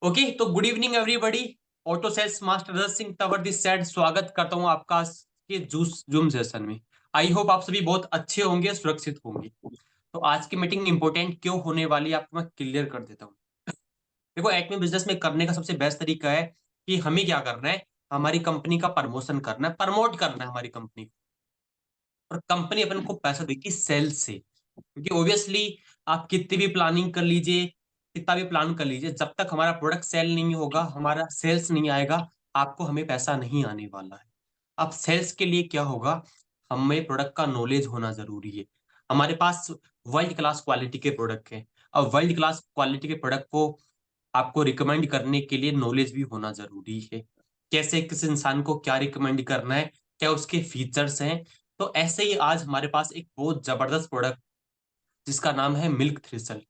Okay, तो good evening everybody. Auto sales master Rajat Singh Tanwar this side स्वागत करता हूं आपका के जूस जूम सेशन में। आई होप आप सभी बहुत अच्छे होंगे, सुरक्षित होंगे। तो आज की मीटिंग इंपॉर्टेंट क्यों होने वाली है आपको मैं क्लियर कर देता हूँ। देखो, एक्मे बिजनेस में करने का सबसे बेस्ट तरीका है कि हमें क्या करना है, हमारी कंपनी का प्रमोशन करना है, प्रमोट करना है हमारी कंपनी को। और कंपनी अपन को पैसा देगी सेल्स से, क्योंकि ऑब्वियसली आप कितनी भी प्लानिंग कर लीजिए, कितना भी प्लान कर लीजिए, जब तक हमारा प्रोडक्ट सेल नहीं होगा, हमारा सेल्स नहीं आएगा, आपको हमें पैसा नहीं आने वाला है। अब सेल्स के लिए क्या होगा, हमें प्रोडक्ट का नॉलेज होना जरूरी है। हमारे पास वर्ल्ड क्लास क्वालिटी के प्रोडक्ट है। अब वर्ल्ड क्लास क्वालिटी के प्रोडक्ट को आपको रिकमेंड करने के लिए नॉलेज भी होना जरूरी है। कैसे किस इंसान को क्या रिकमेंड करना है, क्या उसके फीचर्स हैं। तो ऐसे ही आज हमारे पास एक बहुत जबरदस्त प्रोडक्ट जिसका नाम है मिल्क थ्रिसल,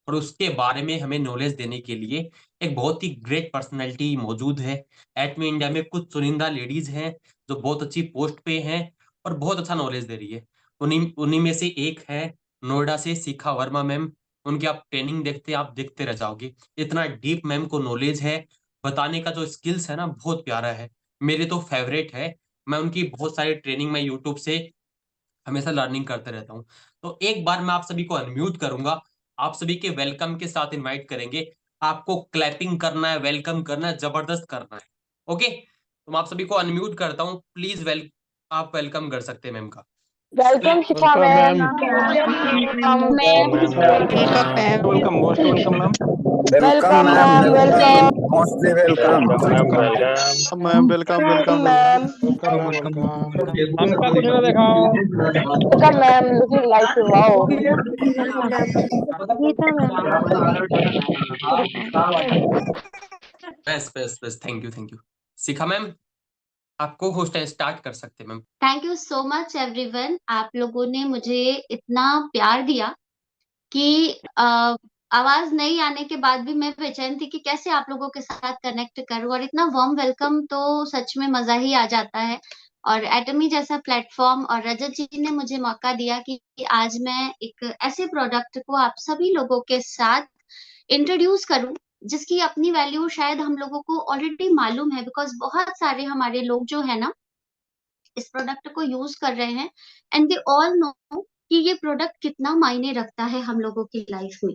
और उसके बारे में हमें नॉलेज देने के लिए एक बहुत ही ग्रेट पर्सनैलिटी मौजूद है। एटमी इंडिया में कुछ चुनिंदा लेडीज हैं जो बहुत अच्छी पोस्ट पे हैं और बहुत अच्छा नॉलेज दे रही है। उन्हीं उन्हीं में से एक है नोएडा से शिखा वर्मा मैम। उनकी आप ट्रेनिंग देखते आप देखते रह जाओगे, इतना डीप मैम को नॉलेज है। बताने का जो स्किल्स है ना, बहुत प्यारा है, मेरे तो फेवरेट है। मैं उनकी बहुत सारी ट्रेनिंग में यूट्यूब से हमेशा लर्निंग करते रहता हूँ। तो एक बार मैं आप सभी को अनम्यूट करूंगा, आप सभी के वेलकम के साथ इनवाइट करेंगे। आपको क्लैपिंग करना है, वेलकम करना है, जबरदस्त करना है। ओके, तो मैं आप सभी को अनम्यूट करता हूँ, प्लीज आप वेलकम कर सकते हैं मैम का। Welcome Shikha welcome ma'am. Ma'am. Welcome welcome ma'am. Welcome ma'am. Welcome, most welcome ma'am. Welcome welcome ma'am, ma'am. Welcome, welcome mostly welcome. Welcome ma'am, welcome. Ma'am. Welcome welcome ma'am. Welcome welcome. हमका कुछ ना दिखाओ। Welcome ma'am. Looking like wow. Geeta ma'am. बस बस बस, thank you thank you. Shikha ma'am, आपको host है, start कर सकते हैं मैम। Thank you so much everyone. आप लोगों ने मुझे इतना प्यार दिया कि आवाज नहीं आने के बाद भी मैं बेचैन थी कि कैसे आप लोगों के साथ कनेक्ट करूं, और इतना वार्म वेलकम तो सच में मजा ही आ जाता है। और एटमी जैसा प्लेटफॉर्म और रजत जी ने मुझे मौका दिया कि आज मैं एक ऐसे प्रोडक्ट को आप सभी लोगों के साथ इंट्रोड्यूस करूं जिसकी अपनी वैल्यू शायद हम लोगों को ऑलरेडी मालूम है, बिकॉज बहुत सारे हमारे लोग जो है ना इस प्रोडक्ट को यूज कर रहे हैं, एंड दे ऑल नो कि ये प्रोडक्ट कितना मायने रखता है हम लोगों की लाइफ में।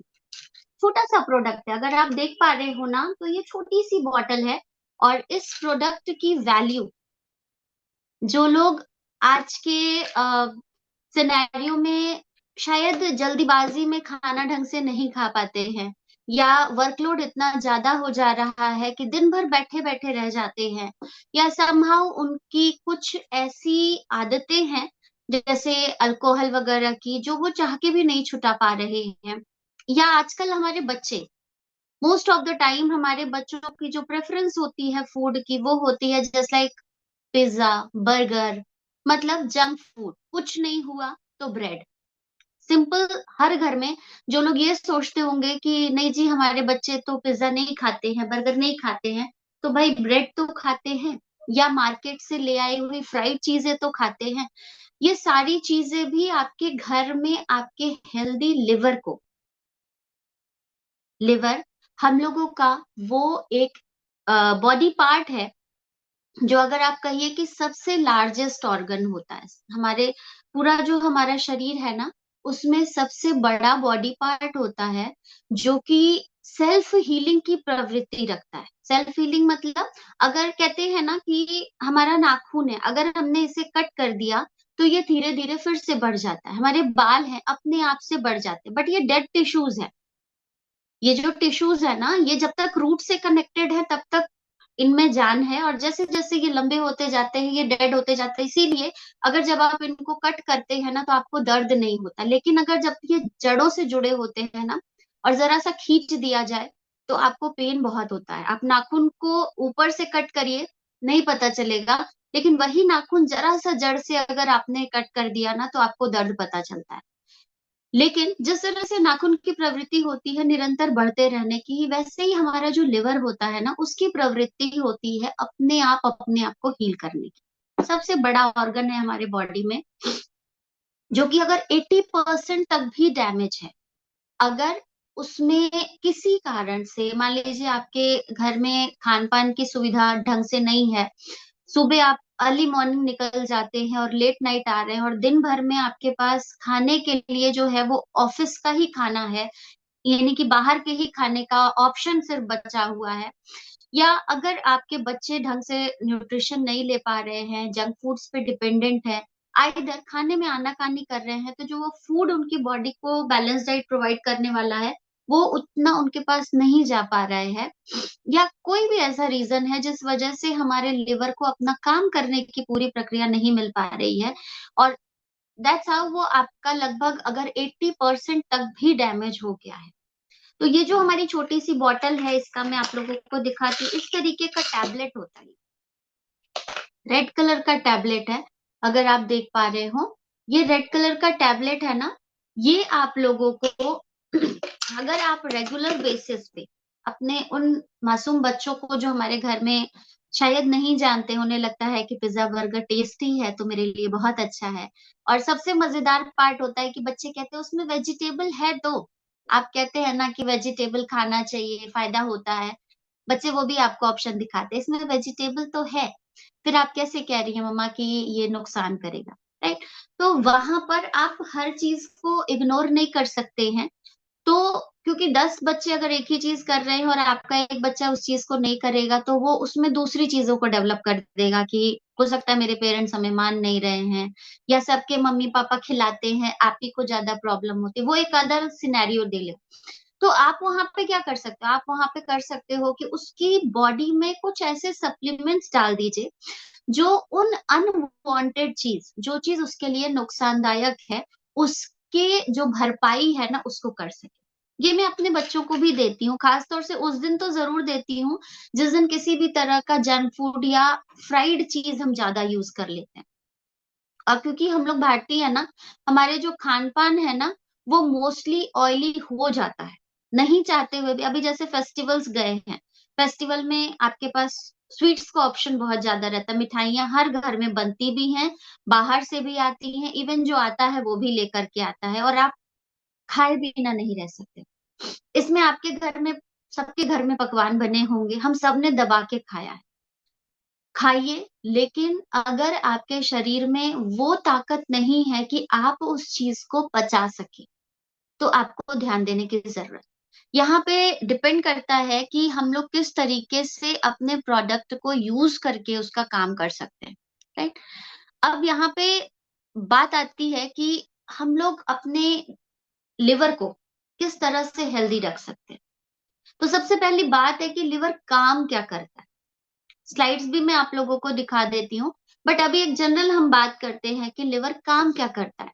छोटा सा प्रोडक्ट है, अगर आप देख पा रहे हो ना, तो ये छोटी सी बॉटल है। और इस प्रोडक्ट की वैल्यू जो लोग आज के सिनेरियो में शायद जल्दीबाजी में खाना ढंग से नहीं खा पाते हैं, या वर्कलोड इतना ज्यादा हो जा रहा है कि दिन भर बैठे बैठे रह जाते हैं, या समहाउ उनकी कुछ ऐसी आदतें हैं जैसे अल्कोहल वगैरह की जो वो चाह के भी नहीं छुटा पा रहे हैं, या आजकल हमारे बच्चे मोस्ट ऑफ द टाइम हमारे बच्चों की जो प्रेफरेंस होती है फूड की वो होती है जस्ट लाइक पिज्जा, बर्गर, मतलब जंक फूड। कुछ नहीं हुआ तो ब्रेड। सिंपल। हर घर में जो लोग ये सोचते होंगे कि नहीं जी हमारे बच्चे तो पिज्जा नहीं खाते हैं, बर्गर नहीं खाते हैं, तो भाई ब्रेड तो खाते हैं, या मार्केट से ले आई हुई फ्राइड चीजें तो खाते हैं। ये सारी चीजें भी आपके घर में आपके हेल्दी लिवर हम लोगों का वो एक बॉडी पार्ट है जो, अगर आप कहिए कि सबसे लार्जेस्ट ऑर्गन होता है हमारे, पूरा जो हमारा शरीर है ना उसमें सबसे बड़ा बॉडी पार्ट होता है, जो कि सेल्फ हीलिंग की प्रवृत्ति रखता है। सेल्फ हीलिंग मतलब, अगर कहते हैं ना कि हमारा नाखून है, अगर हमने इसे कट कर दिया तो ये धीरे धीरे फिर से बढ़ जाता है। हमारे बाल हैं अपने आप से बढ़ जाते हैं, बट ये डेड टिश्यूज है। ये जो टिश्यूज है ना, ये जब तक रूट से कनेक्टेड है तब तक इनमें जान है, और जैसे जैसे ये लंबे होते जाते हैं ये डेड होते जाते हैं। इसीलिए अगर जब आप इनको कट करते हैं ना तो आपको दर्द नहीं होता, लेकिन अगर जब ये जड़ों से जुड़े होते हैं ना और जरा सा खींच दिया जाए तो आपको पेन बहुत होता है। आप नाखून को ऊपर से कट करिए, नहीं पता चलेगा, लेकिन वही नाखून जरा सा जड़ से अगर आपने कट कर दिया ना तो आपको दर्द पता चलता है। लेकिन जिस तरह से नाखून की प्रवृत्ति होती है निरंतर बढ़ते रहने की, वैसे ही हमारा जो लिवर होता है ना उसकी प्रवृत्ति होती है अपने आप को हील करने की। सबसे बड़ा ऑर्गन है हमारे बॉडी में, जो कि अगर 80% तक भी डैमेज है, अगर उसमें किसी कारण से, मान लीजिए आपके घर में खान पान की सुविधा ढंग से नहीं है, सुबह आप अर्ली मॉर्निंग निकल जाते हैं और लेट नाइट आ रहे हैं, और दिन भर में आपके पास खाने के लिए जो है वो ऑफिस का ही खाना है, यानी कि बाहर के ही खाने का ऑप्शन सिर्फ बचा हुआ है, या अगर आपके बच्चे ढंग से न्यूट्रिशन नहीं ले पा रहे हैं, जंक फूड्स पे डिपेंडेंट है, आइदर खाने में आनाकानी कर रहे हैं, तो जो वो फूड उनकी बॉडी को बैलेंस डाइट प्रोवाइड करने वाला है वो उतना उनके पास नहीं जा पा रहे हैं, या कोई भी ऐसा रीजन है जिस वजह से हमारे लिवर को अपना काम करने की पूरी प्रक्रिया नहीं मिल पा रही है, और दैट्स हाउ वो आपका लगभग अगर 80% तक भी डैमेज हो गया है। तो ये जो हमारी छोटी सी बॉटल है, इसका मैं आप लोगों को दिखाती हूँ। इस तरीके का टैबलेट होता है, रेड कलर का टैबलेट है, अगर आप देख पा रहे हो, ये रेड कलर का टैबलेट है ना, ये आप लोगों को अगर आप रेगुलर बेसिस पे अपने उन मासूम बच्चों को जो हमारे घर में शायद नहीं जानते, उन्हें लगता है कि पिज्जा बर्गर टेस्टी है तो मेरे लिए बहुत अच्छा है, और सबसे मजेदार पार्ट होता है कि बच्चे कहते हैं उसमें वेजिटेबल है, तो आप कहते हैं ना कि वेजिटेबल खाना चाहिए, फायदा होता है, बच्चे वो भी आपको ऑप्शन दिखाते हैं इसमें वेजिटेबल तो है, फिर आप कैसे कह रही हैं मम्मा कि ये नुकसान करेगा, राइट? तो वहां पर आप हर चीज को इग्नोर नहीं कर सकते हैं। तो क्योंकि 10 बच्चे अगर एक ही चीज कर रहे हैं और आपका एक बच्चा उस चीज को नहीं करेगा, तो वो उसमें दूसरी चीजों को डेवलप कर देगा कि हो सकता है मेरे पेरेंट्स हमें मान नहीं रहे हैं, या सबके मम्मी पापा खिलाते हैं, आप ही को ज्यादा प्रॉब्लम होती है, वो एक अदर सिनेरियो दे ले। तो आप वहां पे क्या कर सकते हो, आप वहां पे कर सकते हो कि उसकी बॉडी में कुछ ऐसे सप्लीमेंट्स डाल दीजिए जो उन अनवांटेड चीज, जो चीज उसके लिए नुकसानदायक है, उसके जो भरपाई है ना उसको कर सके। ये मैं अपने बच्चों को भी देती हूँ, खासतौर से उस दिन तो जरूर देती हूँ जिस दिन किसी भी तरह का जंक फूड या फ्राइड चीज हम ज्यादा यूज कर लेते हैं। और क्योंकि हम लोग भारतीय है ना, हमारे जो खान पान है ना वो मोस्टली ऑयली हो जाता है, नहीं चाहते हुए भी। अभी जैसे फेस्टिवल्स गए हैं, फेस्टिवल में आपके पास स्वीट्स का ऑप्शन बहुत ज्यादा रहता है, मिठाइयाँ हर घर में बनती भी हैं, बाहर से भी आती हैं, इवन जो आता है वो भी लेकर के आता है, और आप खाए बिना नहीं रह सकते। इसमें आपके घर में, सबके घर में पकवान बने होंगे, हम सब ने दबा के खाया है, खाइए, लेकिन अगर आपके शरीर में वो ताकत नहीं है कि आप उस चीज को पचा सके, तो आपको ध्यान देने की जरूरत। यहाँ पे डिपेंड करता है कि हम लोग किस तरीके से अपने प्रोडक्ट को यूज करके उसका काम कर सकते हैं, राइट? अब यहाँ पे बात आती है कि हम लोग अपने लिवर को किस तरह से हेल्दी रख सकते हैं। तो सबसे पहली बात है कि लिवर काम क्या करता है। स्लाइड्स भी मैं आप लोगों को दिखा देती हूँ, बट अभी एक जनरल हम बात करते हैं कि लिवर काम क्या करता है।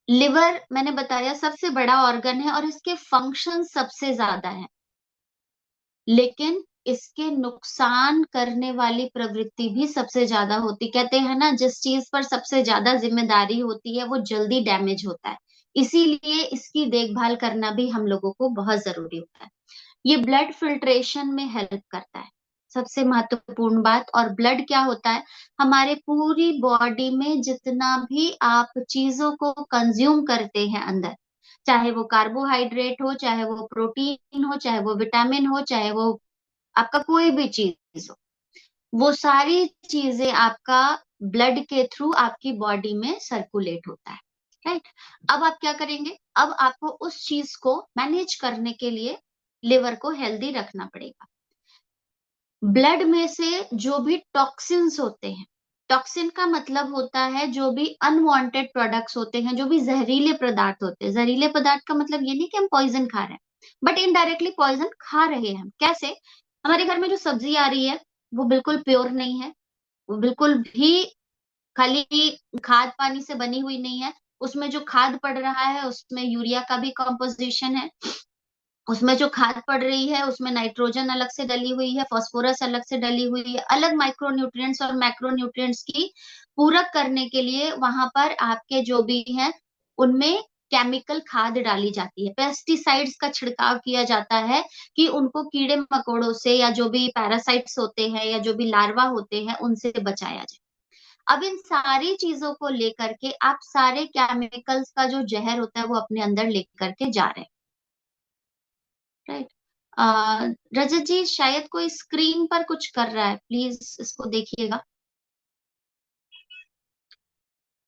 लिवर मैंने बताया सबसे बड़ा ऑर्गन है और इसके फंक्शन सबसे ज्यादा है, लेकिन इसके नुकसान करने वाली प्रवृत्ति भी सबसे ज्यादा होती। कहते हैं ना, जिस चीज पर सबसे ज्यादा जिम्मेदारी होती है वो जल्दी डैमेज होता है, इसीलिए इसकी देखभाल करना भी हम लोगों को बहुत जरूरी होता है। ये ब्लड फिल्ट्रेशन में हेल्प करता है, सबसे महत्वपूर्ण बात। और ब्लड क्या होता है, हमारे पूरी बॉडी में जितना भी आप चीजों को कंज्यूम करते हैं अंदर, चाहे वो कार्बोहाइड्रेट हो, चाहे वो प्रोटीन हो, चाहे वो विटामिन हो, चाहे वो आपका कोई भी चीज हो, वो सारी चीजें आपका ब्लड के थ्रू आपकी बॉडी में सर्कुलेट होता है, राइट? अब आप क्या करेंगे, अब आपको उस चीज को मैनेज करने के लिए लिवर को हेल्दी रखना पड़ेगा। ब्लड में से जो भी टॉक्सिन्स होते हैं, टॉक्सिन का मतलब होता है जो भी अनवांटेड प्रोडक्ट्स होते हैं, जो भी जहरीले पदार्थ होते हैं। जहरीले पदार्थ का मतलब ये नहीं कि हम पॉइजन खा रहे हैं, बट इनडायरेक्टली पॉइजन खा रहे हैं हम। कैसे? हमारे घर में जो सब्जी आ रही है वो बिल्कुल प्योर नहीं है, वो बिल्कुल भी खाली खाद पानी से बनी हुई नहीं है, उसमें जो खाद पड़ रहा है उसमें यूरिया का भी कॉम्पोजिशन है, उसमें जो खाद पड़ रही है उसमें नाइट्रोजन अलग से डली हुई है, फास्फोरस अलग से डली हुई है, अलग माइक्रो न्यूट्रिएंट्स और मैक्रो न्यूट्रिएंट्स की पूरक करने के लिए वहां पर आपके जो भी हैं उनमें केमिकल खाद डाली जाती है, पेस्टिसाइड्स का छिड़काव किया जाता है कि उनको कीड़े मकोड़ों से या जो भी पैरासाइट्स होते हैं या जो भी लार्वा होते हैं उनसे बचाया जाए। अब इन सारी चीजों को लेकर के आप सारे केमिकल्स का जो जहर होता है वो अपने अंदर लेकर के जा रहे हैं। राइट। रजत जी शायद कोई स्क्रीन पर कुछ कर रहा है, प्लीज इसको देखिएगा।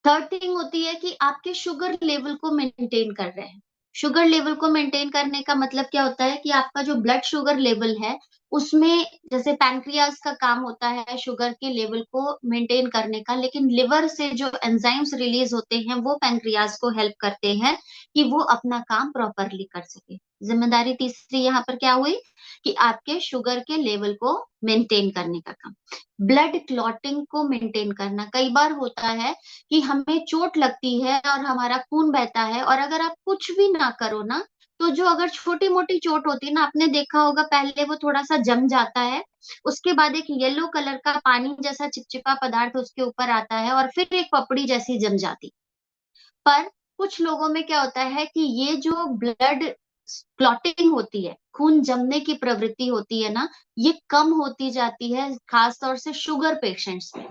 थर्ड थिंग होती है कि आपके शुगर लेवल को मेंटेन कर रहे हैं। शुगर लेवल को मेंटेन करने का मतलब क्या होता है कि आपका जो ब्लड शुगर लेवल है उसमें, जैसे पैनक्रियाज का काम होता है शुगर के लेवल को मेंटेन करने का, लेकिन लिवर से जो एंजाइम्स रिलीज होते हैं वो पैनक्रियाज को हेल्प करते हैं कि वो अपना काम प्रॉपरली कर सके। जिम्मेदारी तीसरी यहाँ पर क्या हुई कि आपके शुगर के लेवल को मेंटेन करने का काम। ब्लड क्लॉटिंग को मेंटेन करना, कई बार होता है कि हमें चोट लगती है और हमारा खून बहता है, और अगर आप कुछ भी ना करो ना, तो जो अगर छोटी मोटी चोट होती है ना, आपने देखा होगा पहले वो थोड़ा सा जम जाता है, उसके बाद एक येलो कलर का पानी जैसा चिपचिपा पदार्थ उसके ऊपर आता है और फिर एक पपड़ी जैसी जम जाती। पर कुछ लोगों में क्या होता है कि ये जो ब्लड क्लॉटिंग होती है, खून जमने की प्रवृत्ति होती है ना, ये कम होती जाती है, खासतौर से शुगर पेशेंट्स में।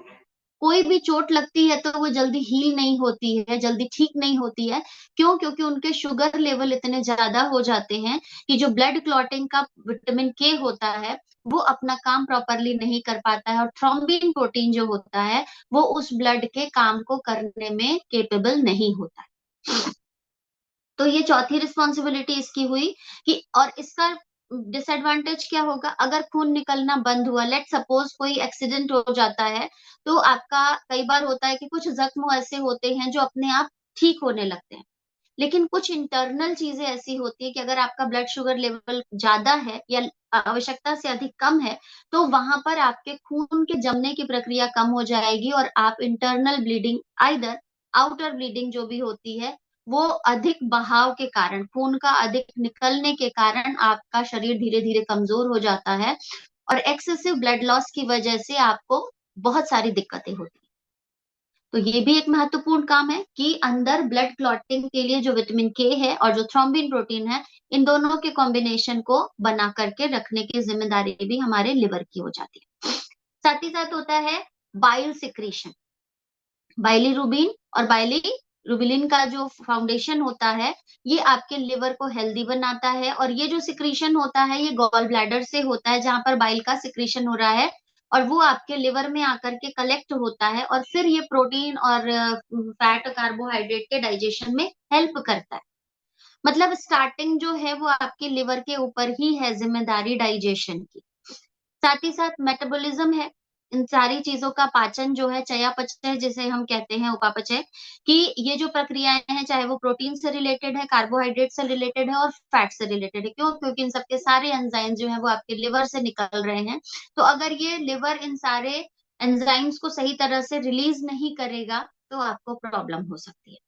कोई भी चोट लगती है तो वो जल्दी हील नहीं होती है, जल्दी ठीक नहीं होती है। क्यों? क्योंकि उनके शुगर लेवल इतने ज्यादा हो जाते हैं कि जो ब्लड क्लॉटिंग का विटामिन के होता है वो अपना काम प्रॉपरली नहीं कर पाता है, और थ्रोम्बिन प्रोटीन जो होता है वो उस ब्लड के काम को करने में केपेबल नहीं होता है। तो ये चौथी रिस्पॉन्सिबिलिटी इसकी हुई कि, और इसका डिसएडवांटेज क्या होगा, अगर खून निकलना बंद हुआ, लेट सपोज कोई एक्सीडेंट हो जाता है, तो आपका कई बार होता है कि कुछ जख्म ऐसे होते हैं जो अपने आप ठीक होने लगते हैं, लेकिन कुछ इंटरनल चीजें ऐसी होती है कि अगर आपका ब्लड शुगर लेवल ज्यादा है या आवश्यकता से अधिक कम है, तो वहां पर आपके खून के जमने की प्रक्रिया कम हो जाएगी और आप internal bleeding, either outer bleeding जो भी होती है, वो अधिक बहाव के कारण, खून का अधिक निकलने के कारण आपका शरीर धीरे धीरे कमजोर हो जाता है, और एक्सेसिव ब्लड लॉस की वजह से आपको बहुत सारी दिक्कतें होती हैं। तो ये भी एक महत्वपूर्ण काम है कि अंदर ब्लड क्लॉटिंग के लिए जो विटामिन के है और जो थ्रोम्बिन प्रोटीन है, इन दोनों के कॉम्बिनेशन को बना करके रखने की जिम्मेदारी भी हमारे लिवर की हो जाती है। साथ ही साथ होता है बाइल सिक्रीशन। बाइलीरुबिन और बाइलीरुबिलिन का जो फाउंडेशन होता है, ये आपके लिवर को हेल्दी बनाता है, और ये जो सिक्रीशन होता है ये गॉल ब्लैडर से होता है, जहां पर बाइल का सिक्रीशन हो रहा है, और वो आपके लिवर में आकर के कलेक्ट होता है, और फिर ये प्रोटीन और फैट कार्बोहाइड्रेट के डाइजेशन में हेल्प करता है। मतलब स्टार्टिंग जो है वो आपके लिवर के ऊपर ही है, जिम्मेदारी डाइजेशन की। साथ ही साथ मेटाबॉलिज्म है, इन सारी चीजों का पाचन जो है, चयापचय जिसे हम कहते हैं, उपापचय, कि ये जो प्रक्रियाएं हैं चाहे वो प्रोटीन से रिलेटेड है, कार्बोहाइड्रेट से रिलेटेड है और फैट से रिलेटेड है। क्यों? क्योंकि इन सबके सारे एंजाइम जो है वो आपके लिवर से निकल रहे हैं। तो अगर ये लिवर इन सारे एंजाइम्स को सही तरह से रिलीज नहीं करेगा तो आपको प्रॉब्लम हो सकती है।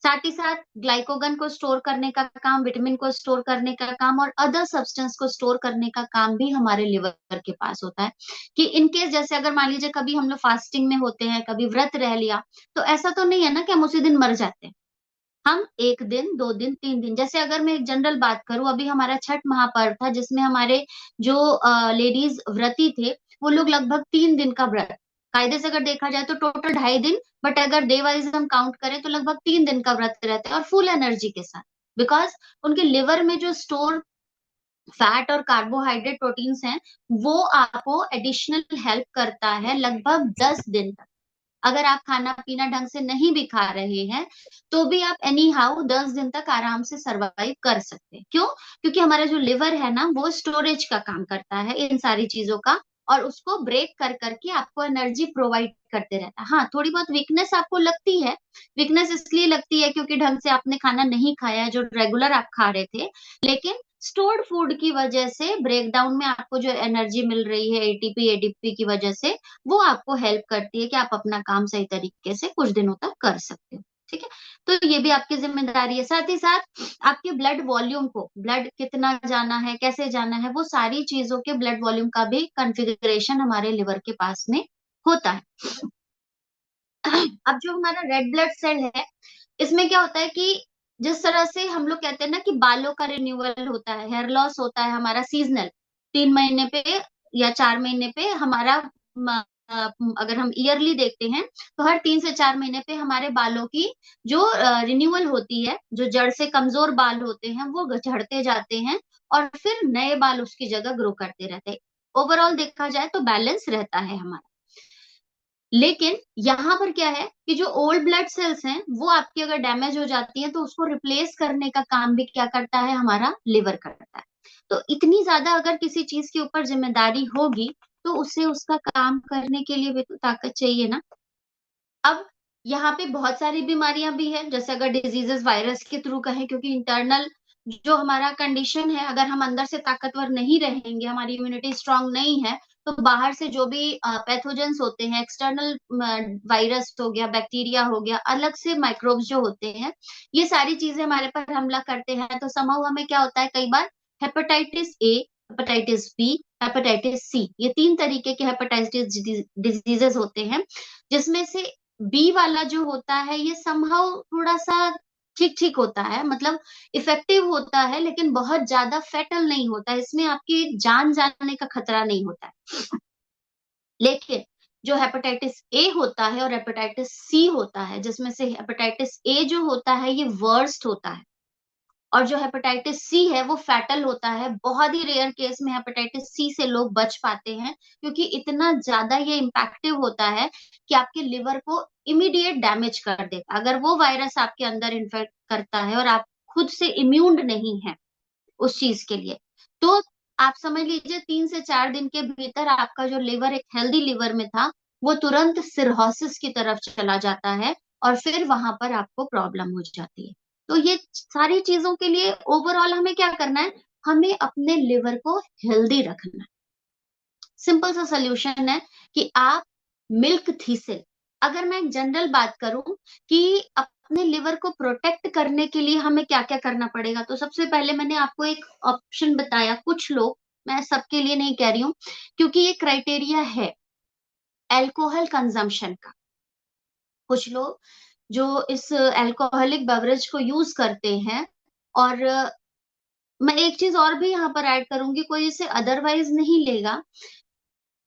साथ ही साथ ग्लाइकोगन को स्टोर करने का काम, विटामिन को स्टोर करने का काम और अदर सब्सटेंस को स्टोर करने का काम भी हमारे लिवर के पास होता है। कि इनकेस जैसे अगर मान लीजिए कभी हम लोग फास्टिंग में होते हैं, कभी व्रत रह लिया, तो ऐसा तो नहीं है ना कि हम उसी दिन मर जाते हैं। हम 1 दिन, 2 दिन, 3 दिन, जैसे अगर मैं एक जनरल बात करूं, अभी हमारा छठ महापर्व था जिसमें हमारे जो लेडीज व्रती थे, वो लोग लगभग 3 दिन का व्रत, कायदे से अगर देखा जाए तो टोटल 2.5 दिन, बट अगर डे वाइज हम काउंट करें तो लगभग 3 दिन का व्रत रहते हैं और फुल एनर्जी के साथ, बिकॉज उनके लिवर में जो स्टोर फैट और कार्बोहाइड्रेट प्रोटीन्स हैं, वो आपको एडिशनल हेल्प करता है लगभग 10 दिन तक। अगर आप खाना पीना ढंग से नहीं भी खा रहे हैं, तो भी आप एनी हाउ 10 दिन तक आराम से सरवाइव कर सकते हैं। क्यों? क्योंकि हमारा जो लिवर है ना, वो स्टोरेज का काम करता है इन सारी चीजों का, और उसको ब्रेक कर करके आपको एनर्जी प्रोवाइड करते रहता है। हाँ, थोड़ी बहुत वीकनेस आपको लगती है, वीकनेस इसलिए लगती है क्योंकि ढंग से आपने खाना नहीं खाया है जो रेगुलर आप खा रहे थे, लेकिन स्टोर्ड फूड की वजह से ब्रेकडाउन में आपको जो एनर्जी मिल रही है एटीपी एडीपी की वजह से, वो आपको हेल्प करती है कि आप अपना काम सही तरीके से कुछ दिनों तक कर सकते हो। ठीक है, तो ये भी आपकी जिम्मेदारी है। साथ ही साथ आपके ब्लड वॉल्यूम को, ब्लड कितना जाना है, कैसे जाना है, वो सारी चीजों के ब्लड वॉल्यूम का भी कॉन्फ़िगरेशन हमारे लिवर के पास में होता है। अब जो हमारा रेड ब्लड सेल है, इसमें क्या होता है कि जिस तरह से हम लोग कहते हैं ना कि बालों का रिन्यूअल होता है, हेयर लॉस होता है हमारा सीजनल, 3 महीने पे या 4 महीने पे हमारा अगर हम ईयरली देखते हैं तो हर 3 से 4 महीने पे हमारे बालों की जो रिन्यूअल होती है, जो जड़ से कमजोर बाल होते हैं वो झड़ते जाते हैं और फिर नए बाल उसकी जगह ग्रो करते रहते हैं। ओवरऑल देखा जाए तो बैलेंस रहता है हमारा। लेकिन यहाँ पर क्या है कि जो ओल्ड ब्लड सेल्स हैं वो आपकी अगर डैमेज हो जाती है तो उसको रिप्लेस करने का काम भी क्या करता है, हमारा लिवर करता है। तो इतनी ज्यादा अगर किसी चीज के ऊपर जिम्मेदारी होगी तो उसे उसका काम करने के लिए भी तो ताकत चाहिए ना। अब यहाँ पे बहुत सारी बीमारियां भी है, जैसे अगर डिजीजेस वायरस के थ्रू कहें, क्योंकि इंटरनल जो हमारा कंडीशन है, अगर हम अंदर से ताकतवर नहीं रहेंगे, हमारी इम्यूनिटी स्ट्रांग नहीं है, तो बाहर से जो भी पैथोजेंस होते हैं, एक्सटर्नल वायरस हो गया, बैक्टीरिया हो गया, अलग से माइक्रोब्स जो होते हैं, ये सारी चीजें हमारे पर हमला करते हैं। तो समहाउ हमें क्या होता है, कई बार hepatitis A, hepatitis B, hepatitis C, ये 3 तरीके के हेपेटाइटिस डिजीजेस होते हैं, जिसमें से बी वाला जो होता है ये समहाउ थोड़ा सा ठीक ठीक होता है, मतलब इफेक्टिव होता है, लेकिन बहुत ज्यादा फेटल नहीं होता है, इसमें आपकी जान जाने का खतरा नहीं होता है। लेकिन जो हेपेटाइटिस ए होता है और हेपेटाइटिस सी होता है, जिसमें से हेपेटाइटिस ए जो होता है ये वर्स्ट होता है, और जो हेपेटाइटिस सी है वो फैटल होता है। बहुत ही रेयर केस में हेपेटाइटिस सी से लोग बच पाते हैं, क्योंकि इतना ज्यादा ये इम्पैक्टिव होता है कि आपके लिवर को इमीडिएट डैमेज कर देता, अगर वो वायरस आपके अंदर इन्फेक्ट करता है और आप खुद से इम्यून नहीं है उस चीज के लिए, तो आप समझ लीजिए 3 से 4 दिन के भीतर आपका जो लिवर एक हेल्दी लिवर में था वो तुरंत सिरहोसिस की तरफ चला जाता है और फिर वहां पर आपको प्रॉब्लम हो जाती है। तो ये सारी चीजों के लिए ओवरऑल हमें क्या करना है, हमें अपने लिवर को हेल्दी रखना है। सिंपल सा सोल्यूशन है कि आप मिल्क थीसिल, अगर मैं एक जनरल बात करूं कि अपने लिवर को प्रोटेक्ट करने के लिए हमें क्या क्या करना पड़ेगा, तो सबसे पहले मैंने आपको एक ऑप्शन बताया। कुछ लोग, मैं सबके लिए नहीं कह रही हूँ, क्योंकि ये क्राइटेरिया है अल्कोहल कंजम्पशन का। कुछ लोग जो इस अल्कोहलिक बेवरेज को यूज करते हैं, और मैं एक चीज और भी यहाँ पर ऐड करूंगी, कोई इसे अदरवाइज नहीं लेगा,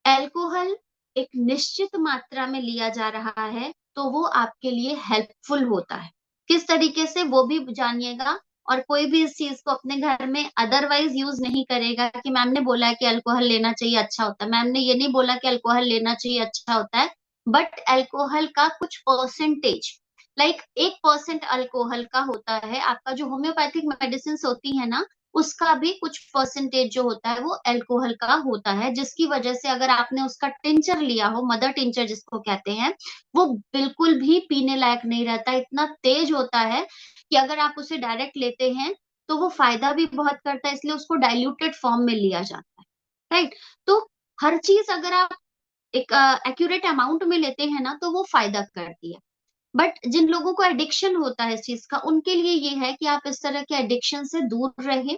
अल्कोहल एक निश्चित मात्रा में लिया जा रहा है तो वो आपके लिए हेल्पफुल होता है। किस तरीके से वो भी जानिएगा, और कोई भी इस चीज को अपने घर में अदरवाइज यूज नहीं करेगा कि मैम ने बोला है कि अल्कोहल लेना चाहिए अच्छा होता है। मैम ने ये नहीं बोला कि अल्कोहल लेना चाहिए अच्छा होता है, बट अल्कोहल का कुछ परसेंटेज, लाइक 1% अल्कोहल का होता है। आपका जो होम्योपैथिक मेडिसिन होती है ना, उसका भी कुछ परसेंटेज जो होता है वो अल्कोहल का होता है, जिसकी वजह से अगर आपने उसका टिंचर लिया हो, मदर टिंचर जिसको कहते हैं, वो बिल्कुल भी पीने लायक नहीं रहता, इतना तेज होता है कि अगर आप उसे डायरेक्ट लेते हैं तो वो फायदा भी बहुत करता है, इसलिए उसको डाइल्यूटेड फॉर्म में लिया जाता है, राइट। तो हर चीज अगर आप एक एक्यूरेट अमाउंट में लेते हैं ना तो वो फायदा करती है। बट जिन लोगों को एडिक्शन होता है इस चीज का, उनके लिए ये है कि आप इस तरह के एडिक्शन से दूर रहें।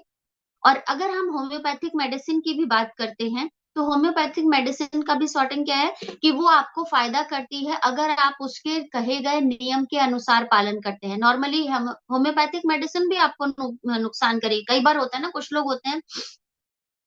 और अगर हम होम्योपैथिक मेडिसिन की भी बात करते हैं, तो होम्योपैथिक मेडिसिन का भी सॉर्टिंग क्या है कि वो आपको फायदा करती है अगर आप उसके कहे गए नियम के अनुसार पालन करते हैं। नॉर्मली हम होम्योपैथिक मेडिसिन भी आपको नुकसान करेगी। कई बार होता है ना, कुछ लोग होते हैं,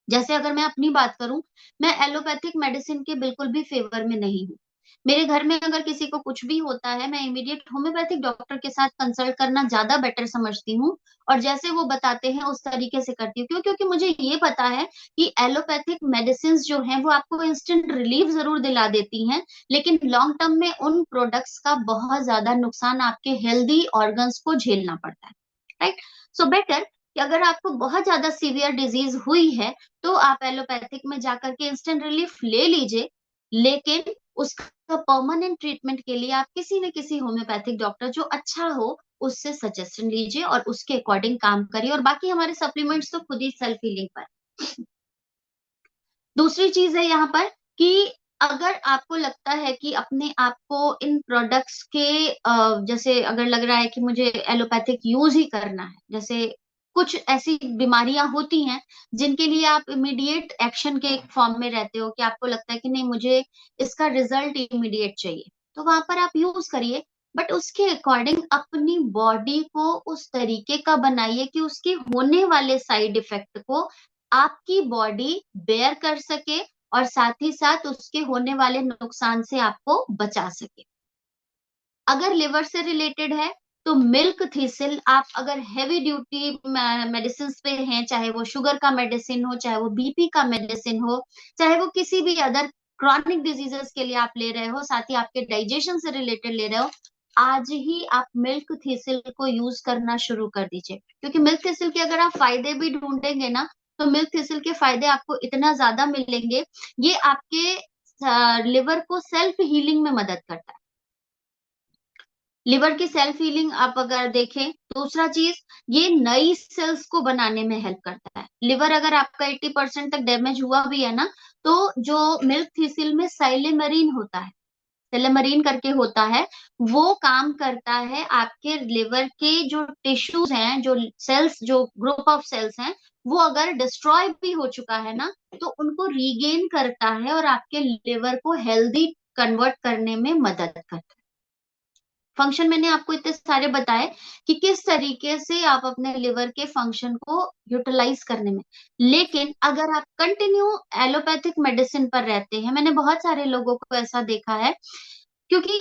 जैसे अगर मैं अपनी बात करूं, मैं एलोपैथिक मेडिसिन के बिल्कुल भी फेवर में नहीं हूँ। मेरे घर में अगर किसी को कुछ भी होता है, मैं इमीडिएट होम्योपैथिक डॉक्टर के साथ कंसल्ट करना ज्यादा बेटर समझती हूँ, और जैसे वो बताते हैं उस तरीके से करती हूँ। क्यों? क्योंकि मुझे ये पता है कि एलोपैथिक मेडिसिन जो हैं वो आपको इंस्टेंट रिलीफ जरूर दिला देती हैं, लेकिन लॉन्ग टर्म में उन प्रोडक्ट्स का बहुत ज्यादा नुकसान आपके हेल्दी ऑर्गन्स को झेलना पड़ता है, राइट। सो बेटर कि अगर आपको बहुत ज्यादा सीवियर डिजीज हुई है तो आप एलोपैथिक में जाकर के इंस्टेंट रिलीफ ले लीजिए, लेकिन उसका परमानेंट ट्रीटमेंट के लिए आप किसी न किसी होम्योपैथिक डॉक्टर जो अच्छा हो उससे सजेशन लीजिए और उसके अकॉर्डिंग काम करिए, और बाकी हमारे सप्लीमेंट्स तो खुद ही सेल्फ हीलिंग पर। दूसरी चीज है यहाँ पर कि अगर आपको लगता है कि अपने आप को इन प्रोडक्ट्स के जैसे अगर लग रहा है कि मुझे एलोपैथिक यूज ही करना है, जैसे कुछ ऐसी बीमारियां होती हैं जिनके लिए आप इमीडिएट एक्शन के फॉर्म में रहते हो, कि आपको लगता है कि नहीं मुझे इसका रिजल्ट इमीडिएट चाहिए, तो वहां पर आप यूज करिए, बट उसके अकॉर्डिंग अपनी बॉडी को उस तरीके का बनाइए कि उसके होने वाले साइड इफेक्ट को आपकी बॉडी बेयर कर सके और साथ ही साथ उसके होने वाले नुकसान से आपको बचा सके। अगर लिवर से रिलेटेड है तो मिल्क थिसिल, आप अगर हैवी ड्यूटी मेडिसिन पे हैं, चाहे वो शुगर का मेडिसिन हो, चाहे वो बीपी का मेडिसिन हो, चाहे वो किसी भी अदर क्रॉनिक डिजीजेस के लिए आप ले रहे हो, साथ ही आपके डाइजेशन से रिलेटेड ले रहे हो, आज ही आप मिल्क थिसिल को यूज करना शुरू कर दीजिए। क्योंकि मिल्क थिसिल के अगर आप फायदे भी ढूंढेंगे ना, तो मिल्क थिसिल के फायदे आपको इतना ज्यादा मिलेंगे, ये आपके लिवर को सेल्फ हीलिंग में मदद करता है। लिवर की सेल्फ हीलिंग आप अगर देखें, दूसरा चीज, ये नई सेल्स को बनाने में हेल्प करता है। लिवर अगर आपका 80% तक डैमेज हुआ भी है ना, तो जो मिल्क थिसिल में साइलेमरीन होता है, सेलेमरीन करके होता है, वो काम करता है आपके लिवर के जो टिश्यूज हैं, जो सेल्स, जो ग्रुप ऑफ सेल्स हैं, वो अगर डिस्ट्रॉय भी हो चुका है ना, तो उनको रीगेन करता है और आपके लिवर को हेल्दी कन्वर्ट करने में मदद करता है। फंक्शन मैंने आपको इतने सारे बताए कि किस तरीके से आप अपने लिवर के फंक्शन को यूटिलाइज करने में। लेकिन अगर आप कंटिन्यू एलोपैथिक मेडिसिन पर रहते हैं, मैंने बहुत सारे लोगों को ऐसा देखा है, क्योंकि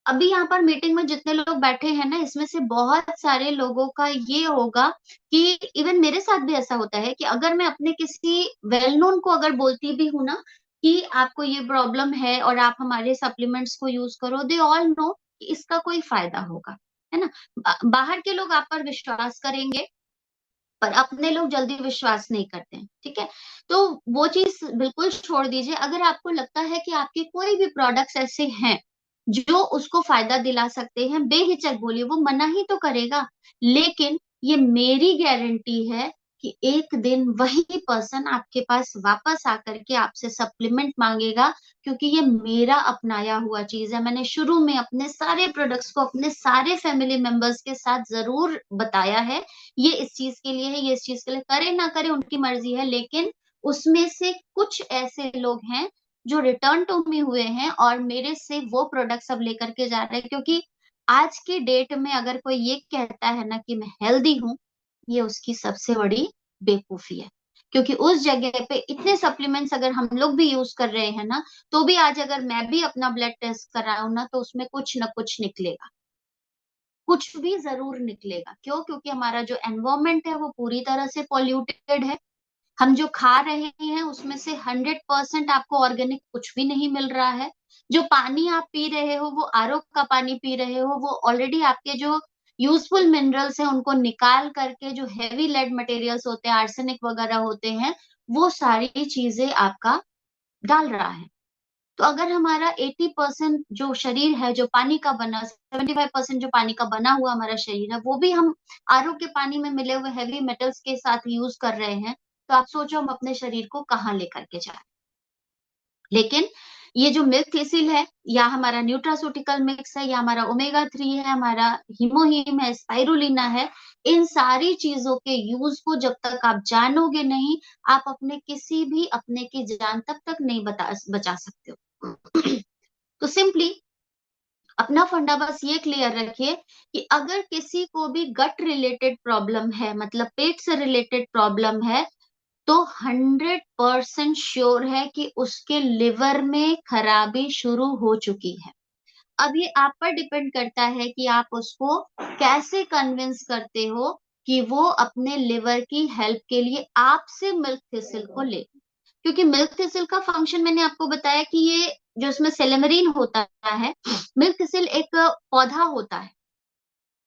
अभी यहाँ पर मीटिंग में जितने लोग बैठे हैं ना, इसमें से बहुत सारे लोगों का ये होगा कि इवन मेरे साथ भी ऐसा होता है कि अगर मैं अपने किसी वेल नोन को अगर बोलती भी हूँ ना कि आपको ये प्रॉब्लम है और आप हमारे सप्लीमेंट्स को यूज करो, दे ऑल नो कि इसका कोई फायदा होगा, है ना। बाहर के लोग आप पर विश्वास करेंगे, पर अपने लोग जल्दी विश्वास नहीं करते हैं, ठीक है। तो वो चीज बिल्कुल छोड़ दीजिए। अगर आपको लगता है कि आपके कोई भी प्रोडक्ट्स ऐसे हैं जो उसको फायदा दिला सकते हैं, बेहिचक बोलिए, वो मना ही तो करेगा। लेकिन ये मेरी गारंटी है कि एक दिन वही पर्सन आपके पास वापस आकर के आपसे सप्लीमेंट मांगेगा, क्योंकि ये मेरा अपनाया हुआ चीज है। मैंने शुरू में अपने सारे प्रोडक्ट्स को अपने सारे फैमिली मेंबर्स के साथ जरूर बताया है, ये इस चीज के लिए है, ये इस चीज के लिए, करे ना करे उनकी मर्जी है। लेकिन उसमें से कुछ ऐसे लोग हैं जो रिटर्न टू मी हुए हैं और मेरे से वो प्रोडक्ट्स अब लेकर के जा रहे हैं। क्योंकि आज की डेट में अगर कोई ये कहता है ना कि मैं हेल्दी हूँ, ये उसकी सबसे बड़ी बेवकूफी है। क्योंकि उस जगह पे इतने सप्लीमेंट्स अगर हम लोग भी यूज कर रहे हैं ना, तो भी आज अगर मैं भी अपना ब्लड टेस्ट कराऊं ना, तो उसमें कुछ ना कुछ निकलेगा, कुछ भी जरूर निकलेगा। क्यों? क्योंकि हमारा जो एनवायरमेंट है वो पूरी तरह से पॉल्यूटेड है। हम जो खा रहे हैं उसमें से 100% आपको ऑर्गेनिक कुछ भी नहीं मिल रहा है। जो पानी आप पी रहे हो, वो आरओ का पानी पी रहे हो, वो ऑलरेडी आपके जो यूजफुल मिनरल्स हैं उनको निकाल करके जो हैवी लेड मटेरियल्स होते हैं, आर्सेनिक वगैरह होते हैं, वो सारी चीजें आपका डाल रहा है। तो अगर हमारा 80% जो शरीर है जो पानी का बना, 75% जो पानी का बना हुआ हमारा शरीर है, वो भी हम आरओ के पानी में मिले हुए हैवी मेटल्स के साथ यूज कर रहे हैं, तो आप सोचो हम अपने शरीर को कहाँ लेकर के जाए। लेकिन ये जो मिल्क थिसिल है, या हमारा न्यूट्रास्यूटिकल मिक्स है, या हमारा ओमेगा 3 है, हमारा हीमोहीम है, स्पाइरुलिना है, इन सारी चीजों के यूज को जब तक आप जानोगे नहीं, आप अपने किसी भी अपने की जान तक नहीं बचा सकते हो। तो सिंपली अपना फंडा बस ये क्लियर रखिए कि अगर किसी को भी गट रिलेटेड प्रॉब्लम है, मतलब पेट से रिलेटेड प्रॉब्लम है, तो 100% श्योर है कि उसके लिवर में खराबी शुरू हो चुकी है। अब ये आप पर डिपेंड करता है कि आप उसको कैसे कन्विंस करते हो कि वो अपने लिवर की हेल्प के लिए आपसे मिल्क थिसिल को ले। क्योंकि मिल्क थिसिल का फंक्शन मैंने आपको बताया कि ये जो इसमें सेलेमरीन होता है, मिल्क थिसिल एक पौधा होता है,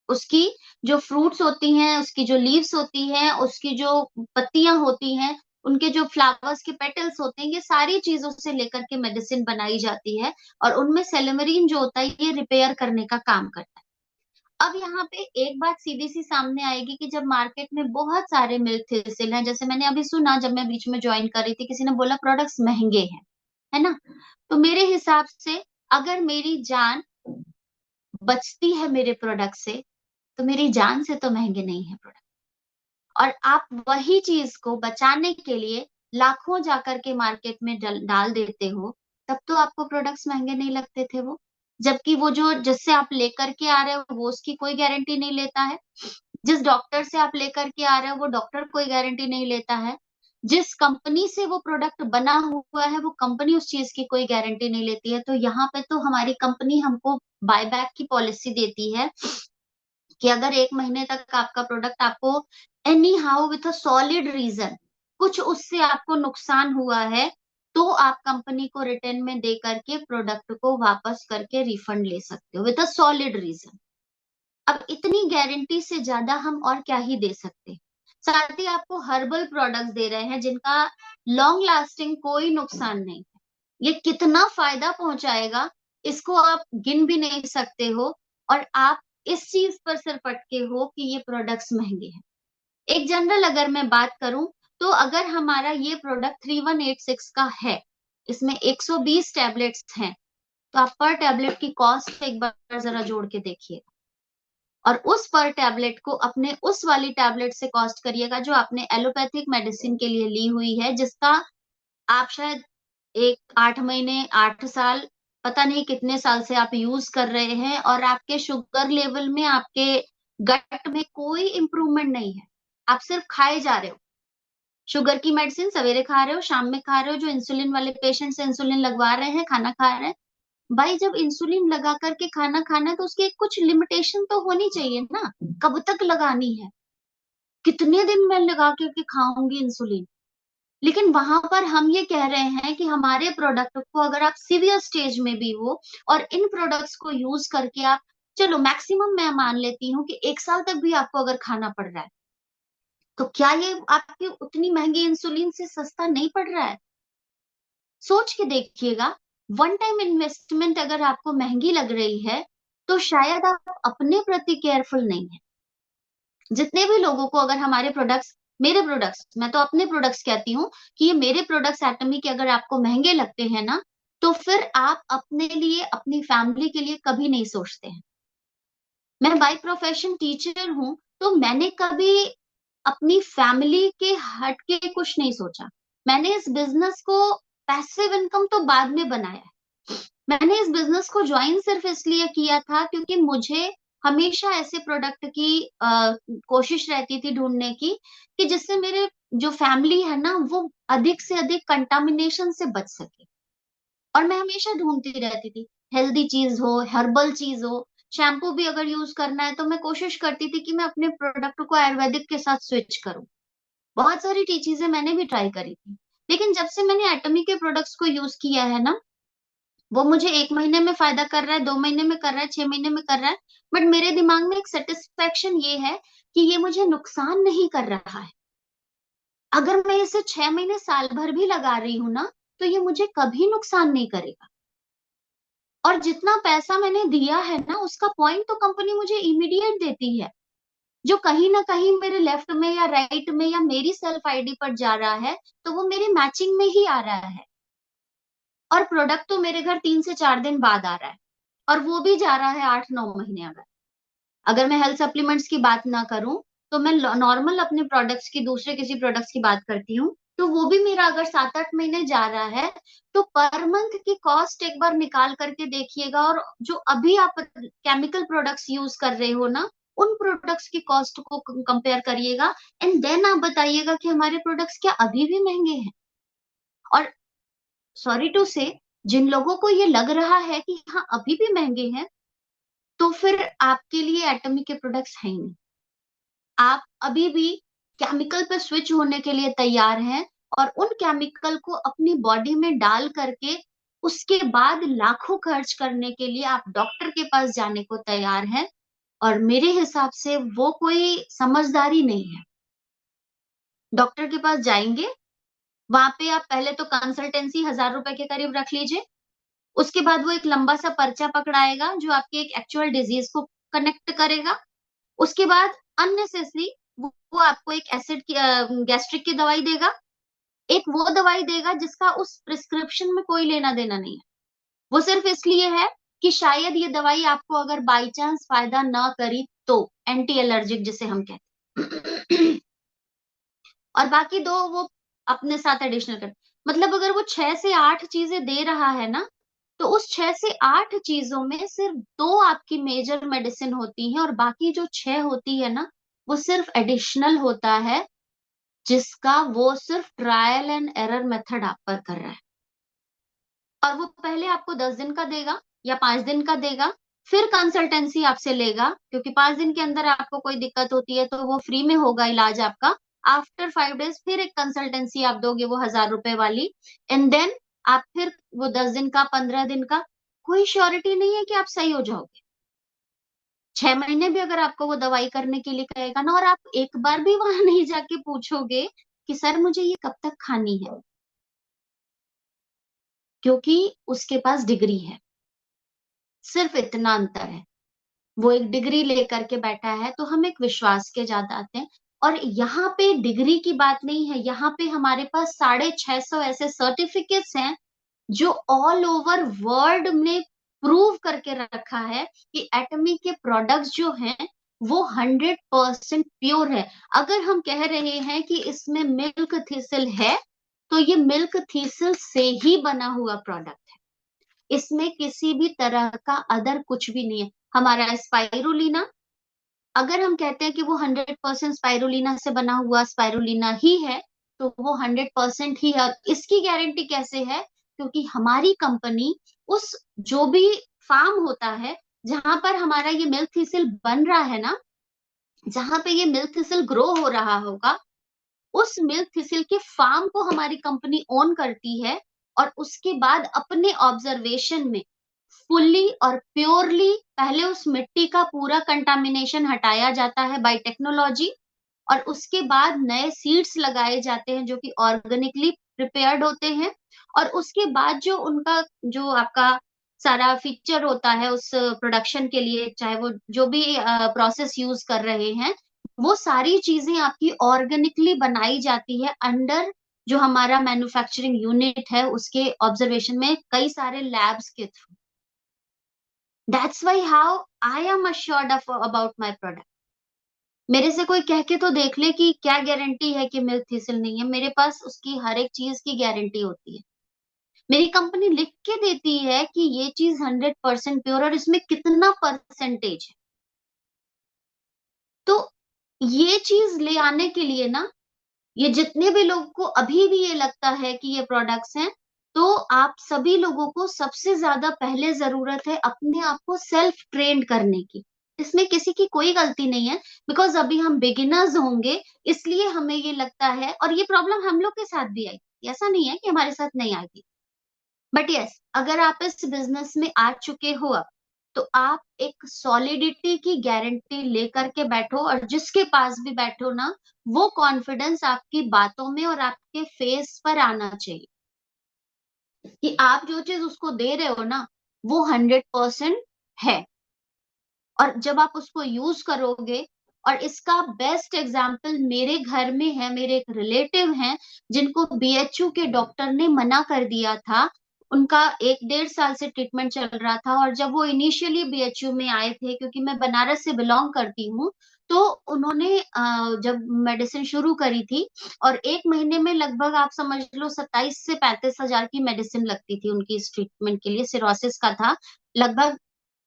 उसकी जो फ्रूट्स होती हैं, उसकी जो लीव्स होती हैं, उसकी जो पत्तियां होती हैं, उनके जो फ्लावर्स के पेटल्स होते हैं, ये सारी चीजों से लेकर के मेडिसिन बनाई जाती है। और उनमें सेलेमरीन जो होता है ये रिपेयर करने का काम करता है। अब यहाँ पे एक बात सीधी सी सामने आएगी कि जब मार्केट में बहुत सारे मिल्क थिसिल हैं, जैसे मैंने अभी सुना जब मैं बीच में ज्वाइन कर रही थी, किसी ने बोला प्रोडक्ट्स महंगे हैं, है ना। तो मेरे हिसाब से अगर मेरी जान बचती है मेरे प्रोडक्ट से, तो मेरी जान से तो महंगे नहीं है प्रोडक्ट। और आप वही चीज को बचाने के लिए लाखों जाकर के मार्केट में डाल देते हो, तब तो आपको प्रोडक्ट्स महंगे नहीं लगते थे वो। जबकि वो जो जिससे आप लेकर के आ रहे हो वो उसकी कोई गारंटी नहीं लेता है, जिस डॉक्टर से आप लेकर के आ रहे हो वो डॉक्टर कोई गारंटी नहीं लेता है, जिस कंपनी से वो प्रोडक्ट बना हुआ है वो कंपनी उस चीज की कोई गारंटी नहीं लेती है। तो यहाँ पे तो हमारी कंपनी हमको बायबैक की पॉलिसी देती है कि अगर 1 महीने तक आपका प्रोडक्ट आपको anyhow with a solid reason कुछ उससे आपको नुकसान हुआ है, तो आप कंपनी को रिटर्न में दे करके प्रोडक्ट को वापस करके रिफंड ले सकते हो विथ अ सॉलिड रीजन। अब इतनी गारंटी से ज्यादा हम और क्या ही दे सकते। साथ ही आपको हर्बल प्रोडक्ट्स दे रहे हैं जिनका लॉन्ग लास्टिंग कोई नुकसान नहीं है। ये कितना फायदा पहुंचाएगा इसको आप गिन भी नहीं सकते हो। और आप इस चीज पर सिर्फ अटके हो कि ये प्रोडक्ट्स महंगे हैं। एक जनरल अगर मैं बात करूं, तो अगर हमारा ये प्रोडक्ट 3186 का है, इसमें 120 टैबलेट्स हैं, तो आप पर टैबलेट की कॉस्ट एक बार जरा जोड़ के देखिए और उस पर टैबलेट को अपने उस वाली टैबलेट से कॉस्ट करिएगा जो आपने एलोपैथिक मेडिसिन के लिए ली हुई है, जिसका आप शायद 8 महीने 8 साल पता नहीं कितने साल से आप यूज कर रहे हैं और आपके शुगर लेवल में आपके गट में कोई इंप्रूवमेंट नहीं है। आप सिर्फ खाए जा रहे हो, शुगर की मेडिसिन सवेरे खा रहे हो, शाम में खा रहे हो, जो इंसुलिन वाले पेशेंट से इंसुलिन लगवा रहे हैं, खाना खा रहे हैं। भाई जब इंसुलिन लगा करके खाना खाना है तो उसकी कुछ लिमिटेशन तो होनी चाहिए ना। कब तक लगानी है, कितने दिन मैं लगा करके खाऊंगी इंसुलिन। लेकिन वहां पर हम ये कह रहे हैं कि हमारे प्रोडक्ट को अगर आप सीवियर स्टेज में भी हो और इन प्रोडक्ट्स को यूज करके आप, चलो मैक्सिमम मैं मान लेती हूँ कि 1 साल तक भी आपको अगर खाना पड़ रहा है, तो क्या ये आपकी उतनी महंगी इंसुलिन से सस्ता नहीं पड़ रहा है? सोच के देखिएगा। वन टाइम इन्वेस्टमेंट अगर आपको महंगी लग रही है तो शायद आप अपने प्रति केयरफुल नहीं है। जितने भी लोगों को अगर हमारे प्रोडक्ट्स, मेरे प्रोडक्ट्स, मैं तो अपने प्रोडक्ट्स कहती हूँ कि ये मेरे प्रोडक्ट्स एटमी के अगर आपको महंगे लगते हैं ना, तो फिर आप अपने लिए अपनी फैमिली के लिए कभी नहीं सोचते हैं। मैं बाय प्रोफेशन टीचर हूं, तो मैंने कभी अपनी फैमिली के हट के कुछ नहीं सोचा। मैंने इस बिजनेस को पैसिव इनकम तो बाद में बनाया है। मैंने इस बिजनेस को ज्वाइन सिर्फ इसलिए किया था क्योंकि मुझे हमेशा ऐसे प्रोडक्ट की कोशिश रहती थी ढूंढने की कि जिससे मेरे जो फैमिली है ना वो अधिक से अधिक कंटामिनेशन से बच सके। और मैं हमेशा ढूंढती रहती थी, हेल्दी चीज हो, हर्बल चीज हो। शैम्पू भी अगर यूज करना है तो मैं कोशिश करती थी कि मैं अपने प्रोडक्ट को आयुर्वेदिक के साथ स्विच करूं। बहुत सारी चीजें मैंने भी ट्राई करी थी। लेकिन जब से मैंने एटमी के प्रोडक्ट्स को यूज किया है ना, वो मुझे 1 महीने में फायदा कर रहा है, 2 महीने में कर रहा है, 6 महीने में कर रहा है। बट मेरे दिमाग में एक सेटिस्फेक्शन ये है कि ये मुझे नुकसान नहीं कर रहा है। अगर मैं इसे 6 महीने साल भर भी लगा रही हूं ना, तो ये मुझे कभी नुकसान नहीं करेगा। और जितना पैसा मैंने दिया है ना उसका पॉइंट तो कंपनी मुझे इमीडिएट देती है, जो कहीं ना कहीं मेरे लेफ्ट में या राइट में या मेरी सेल्फ आईडी पर जा रहा है, तो वो मेरी मैचिंग में ही आ रहा है। और प्रोडक्ट तो मेरे घर 3 से 4 दिन बाद आ रहा है, और वो भी जा रहा है 8-9 महीने। अगर अगर मैं हेल्थ सप्लीमेंट्स की बात ना करूं, तो मैं नॉर्मल अपने प्रोडक्ट्स की, दूसरे किसी प्रोडक्ट्स की बात करती हूँ, तो वो भी मेरा अगर 7-8 महीने जा रहा है, तो पर मंथ की कॉस्ट एक बार निकाल करके देखिएगा। और जो अभी आप केमिकल प्रोडक्ट्स यूज कर रहे हो ना, उन प्रोडक्ट्स की कॉस्ट को कंपेयर करिएगा, एंड देन आप बताइएगा कि हमारे प्रोडक्ट्स क्या अभी भी महंगे हैं। और सॉरी टू से, जिन लोगों को ये लग रहा है कि हाँ अभी भी महंगे हैं, तो फिर आपके लिए एटमी के प्रोडक्ट्स हैं ही नहीं। आप अभी भी केमिकल पे स्विच होने के लिए तैयार हैं, और उन केमिकल को अपनी बॉडी में डाल करके उसके बाद लाखों खर्च करने के लिए आप डॉक्टर के पास जाने को तैयार हैं। और मेरे हिसाब से वो कोई समझदारी नहीं है। डॉक्टर के पास जाएंगे, वहां पे आप पहले तो कंसल्टेंसी 1000 रुपए के करीब रख लीजिए। उसके बाद वो एक लंबा सा पर्चा पकड़ाएगा जो आपके एक एक्चुअल डिजीज को कनेक्ट करेगा। उसके बाद अननेसेसरी वो आपको एक एसिड की गैस्ट्रिक की दवाई देगा, एक वो दवाई देगा जिसका उस प्रिस्क्रिप्शन में कोई लेना देना नहीं है। वो सिर्फ इसलिए है कि शायद ये दवाई आपको अगर बाई चांस फायदा ना करी तो, एंटी एलर्जिक जिसे हम कहते हैं। और बाकी दो वो अपने साथ एडिशनल कर, मतलब अगर वो 6 से 8 चीजें दे रहा है ना, तो उस 6 से 8 चीजों में सिर्फ 2 आपकी मेजर मेडिसिन होती हैं, और बाकी जो 6 होती है ना वो सिर्फ एडिशनल होता है। जिसका वो सिर्फ ट्रायल एंड एरर मेथड आप पर कर रहा है। और वो पहले आपको 10 दिन का देगा या 5 दिन का देगा, फिर कंसल्टेंसी आपसे लेगा, क्योंकि 5 दिन के अंदर आपको कोई दिक्कत होती है तो वो फ्री में होगा इलाज आपका। आफ्टर 5 डेज फिर एक कंसल्टेंसी आप दोगे, वो 1000 रुपए वाली, एंड देन आप फिर वो 10 दिन का, 15 दिन का। कोई श्योरिटी नहीं है कि आप सही हो जाओगे। 6 महीने भी अगर आपको वो दवाई करने के लिए कहेगा ना, और आप एक बार भी वहां नहीं जाके पूछोगे कि सर मुझे ये कब तक खानी है, क्योंकि उसके पास डिग्री है। सिर्फ इतना अंतर है, वो एक डिग्री लेकर के बैठा है, तो हम एक विश्वास के ज्यादा आते हैं। और यहाँ पे डिग्री की बात नहीं है, यहाँ पे हमारे पास 650 ऐसे सर्टिफिकेट्स हैं जो ऑल ओवर वर्ल्ड में प्रूव करके रखा है कि एटमी के प्रोडक्ट्स जो हैं वो 100% प्योर है। अगर हम कह रहे हैं कि इसमें मिल्क थीसिल है, तो ये मिल्क थीसिल से ही बना हुआ प्रोडक्ट है। इसमें किसी भी तरह का अदर कुछ भी नहीं है। हमारा स्पाइरुलिना, अगर हम कहते हैं कि वो 100% स्पाइरुलिना से बना हुआ स्पाइरुलिना ही है, तो वो 100% ही है। इसकी गारंटी कैसे है? क्योंकि हमारी कंपनी उस जो भी फार्म होता है जहां पर हमारा ये मिल्क थीसिल बन रहा है ना, जहां पे ये मिल्क थीसिल ग्रो हो रहा होगा, उस मिल्क थीसिल के फार्म को हमारी कंपनी ओन करती है। और उसके बाद अपने ऑब्जर्वेशन में फुल्ली और प्योरली पहले उस मिट्टी का पूरा कंटामिनेशन हटाया जाता है बाय टेक्नोलॉजी, और उसके बाद नए सीड्स लगाए जाते हैं जो कि ऑर्गेनिकली प्रिपेयर्ड होते हैं। और उसके बाद जो उनका जो आपका सारा फीचर होता है उस प्रोडक्शन के लिए, चाहे वो जो भी प्रोसेस यूज कर रहे हैं, वो सारी चीजें आपकी ऑर्गेनिकली बनाई जाती है अंडर जो हमारा मैन्युफैक्चरिंग यूनिट है, उसके ऑब्जर्वेशन में कई सारे लैब्स के through. That's why how I am assured about my product. मेरे से कोई कह के तो देख ले कि क्या गारंटी है कि मिल्क थीसिल नहीं है, मेरे पास उसकी हर एक चीज की गारंटी होती है। मेरी कंपनी लिख के देती है कि ये चीज 100% प्योर और इसमें कितना परसेंटेज है। तो ये चीज ले आने के लिए ना, ये जितने भी लोगों को अभी भी ये लगता है कि ये प्रोडक्ट्स हैं, तो आप सभी लोगों को सबसे ज्यादा पहले जरूरत है अपने आप को सेल्फ ट्रेंड करने की। इसमें किसी की कोई गलती नहीं है, बिकॉज अभी हम बिगिनर्स होंगे, इसलिए हमें ये लगता है। और ये प्रॉब्लम हम लोग के साथ भी आई, ऐसा नहीं है कि हमारे साथ नहीं आएगी। बट यस, अगर आप इस बिजनेस में आ चुके हो अब, तो आप एक सॉलिडिटी की गारंटी लेकर के बैठो, और जिसके पास भी बैठो ना, वो कॉन्फिडेंस आपकी बातों में और आपके फेस पर आना चाहिए कि आप जो चीज उसको दे रहे हो ना, वो 100% है। और जब आप उसको यूज करोगे, और इसका बेस्ट एग्जाम्पल मेरे घर में है, मेरे एक रिलेटिव हैं जिनको बीएचयू के डॉक्टर ने मना कर दिया था। उनका 1-1.5 साल से ट्रीटमेंट चल रहा था, और जब वो इनिशियली बीएचयू में आए थे, क्योंकि मैं बनारस से बिलोंग करती हूँ, तो उन्होंने जब मेडिसिन शुरू करी थी, और 1 महीने में लगभग आप समझ लो 27 से 35 हजार की मेडिसिन लगती थी उनकी इस ट्रीटमेंट के लिए। सिरोसिस का था, लगभग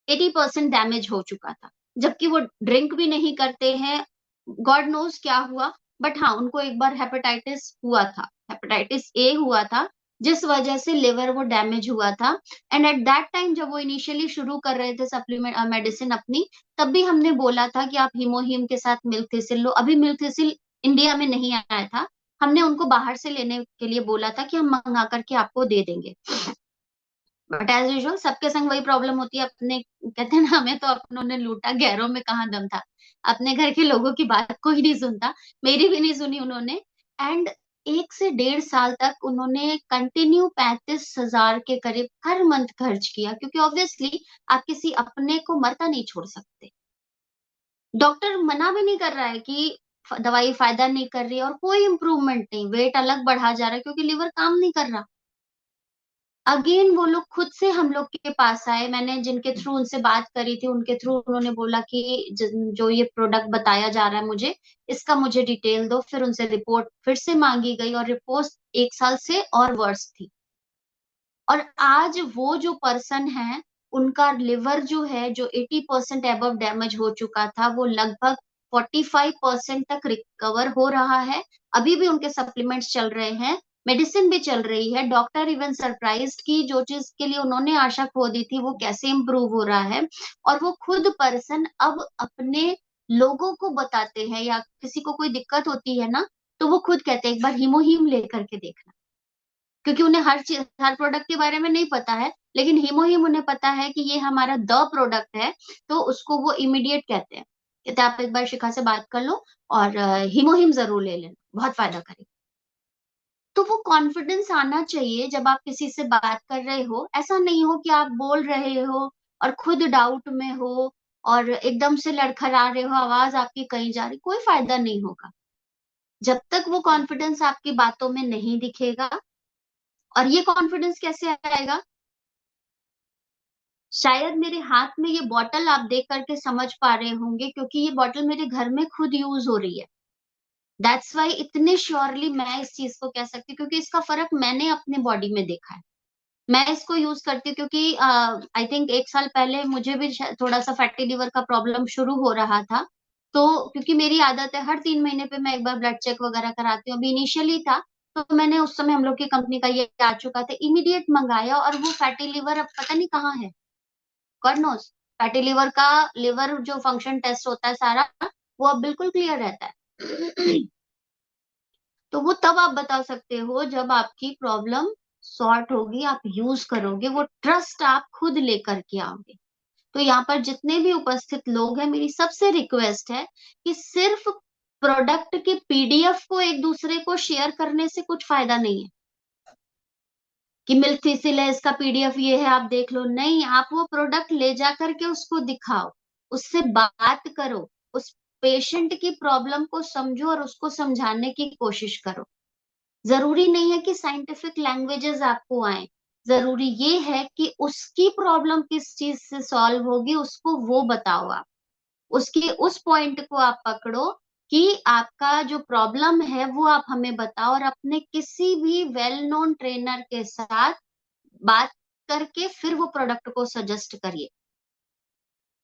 80% डैमेज हो चुका था, जबकि वो ड्रिंक भी नहीं करते हैं। गॉड नोज क्या हुआ, बट हाँ, उनको एक बार हेपेटाइटिस हुआ था, हेपेटाइटिस ए हुआ था, जिस वजह से लिवर वो डैमेज हुआ था। एंड एट दैट टाइम जब वो इनिशियली शुरू कर रहे थे सप्लीमेंट मेडिसिन अपनी, तब भी हमने बोला था कि आप हीमोहीम के साथ मिल्क थीसिल लो। अभी मिल्क थीसिल इंडिया में नहीं आया था, हमने उनको बाहर से लेने के लिए बोला था कि हम मंगा करके आपको दे देंगे। बट एज यूजुअल सबके संग वही प्रॉब्लम होती है, अपने कहते हैं ना, हमें तो अपनों ने लूटा, गैरों में कहाँ दम था। अपने घर के लोगों की बात कोई नहीं सुनता, मेरी भी नहीं सुनी उन्होंने। एंड 1 से 1.5 साल तक उन्होंने कंटिन्यू 35 हजार के करीब हर मंथ खर्च किया, क्योंकि ऑब्वियसली आप किसी अपने को मरता नहीं छोड़ सकते। डॉक्टर मना भी नहीं कर रहा है कि दवाई फायदा नहीं कर रही है, और कोई इम्प्रूवमेंट नहीं, वेट अलग बढ़ा जा रहा है क्योंकि लिवर काम नहीं कर रहा। अगेन वो लोग खुद से हम लोग के पास आए, मैंने जिनके थ्रू उनसे बात करी थी, उनके थ्रू उन्होंने बोला कि जो ये प्रोडक्ट बताया जा रहा है मुझे, इसका मुझे डिटेल दो। फिर उनसे रिपोर्ट फिर से मांगी गई, और रिपोर्ट 1 साल से और वर्स थी। और आज वो जो पर्सन है, उनका लिवर जो है, जो 80% एबव डैमेज हो चुका था, वो लगभग 45% तक रिकवर हो रहा है। अभी भी उनके सप्लीमेंट्स चल रहे हैं, मेडिसिन भी चल रही है। डॉक्टर इवन सरप्राइज्ड की जो चीज के लिए उन्होंने आशा खो दी थी वो कैसे इम्प्रूव हो रहा है। और वो खुद पर्सन अब अपने लोगों को बताते हैं, या किसी को कोई दिक्कत होती है ना तो वो खुद कहते हैं एक बार हीमोहीम लेकर के देखना, क्योंकि उन्हें हर चीज, हर प्रोडक्ट के बारे में नहीं पता है, लेकिन हीमोहीम उन्हें पता है कि ये हमारा द प्रोडक्ट है, तो उसको वो इमीडिएट कहते हैं। कहते हैं आप एक बार शिखा से बात कर लो और हीमोहीम जरूर ले लेना, बहुत फायदा करेगा। तो वो कॉन्फिडेंस आना चाहिए जब आप किसी से बात कर रहे हो। ऐसा नहीं हो कि आप बोल रहे हो और खुद डाउट में हो और एकदम से लड़खड़ा रहे हो, आवाज आपकी कहीं जा रही, कोई फायदा नहीं होगा जब तक वो कॉन्फिडेंस आपकी बातों में नहीं दिखेगा। और ये कॉन्फिडेंस कैसे आएगा? शायद मेरे हाथ में ये बॉटल आप देख करके समझ पा रहे होंगे, क्योंकि ये बॉटल मेरे घर में खुद यूज हो रही है। दैट्स वाई इतने श्योरली मैं इस चीज को कह सकती हूँ, क्योंकि इसका फर्क मैंने अपने बॉडी में देखा है। मैं इसको यूज करती हूँ क्योंकि आई थिंक 1 साल पहले मुझे भी थोड़ा सा फैटी लिवर का प्रॉब्लम शुरू हो रहा था। तो क्योंकि मेरी आदत है हर 3 महीने पे मैं एक बार ब्लड चेक वगैरह कराती हूँ। अभी इनिशियली था तो मैंने उस समय हम लोग की कंपनी का ये आ चुका था, इमीडिएट मंगाया, और वो फैटी लिवर अब पता नहीं कहाँ है। God knows. फैटी लिवर का लिवर जो फंक्शन टेस्ट होता है सारा, वो अब बिल्कुल क्लियर रहता है। तो वो तब आप बता सकते हो जब आपकी प्रॉब्लम सॉर्ट होगी, आप यूज करोगे, वो ट्रस्ट आप खुद लेकर के आओगे। तो यहाँ पर जितने भी उपस्थित लोग हैं, मेरी सबसे रिक्वेस्ट है कि सिर्फ प्रोडक्ट के पीडीएफ को एक दूसरे को शेयर करने से कुछ फायदा नहीं है कि मिल्थिसिल है, इसका पीडीएफ ये है, आप देख लो। नहीं, आप वो प्रोडक्ट ले जा करके उसको दिखाओ, उससे बात करो, उस पेशेंट की प्रॉब्लम को समझो और उसको समझाने की कोशिश करो। जरूरी नहीं है कि साइंटिफिक लैंग्वेजेस आपको आए, जरूरी ये है कि उसकी प्रॉब्लम किस चीज से सॉल्व होगी उसको वो बताओ। आप उसकी उस पॉइंट को आप पकड़ो कि आपका जो प्रॉब्लम है वो आप हमें बताओ, और अपने किसी भी वेल नोन ट्रेनर के साथ बात करके फिर वो प्रोडक्ट को सजेस्ट करिए।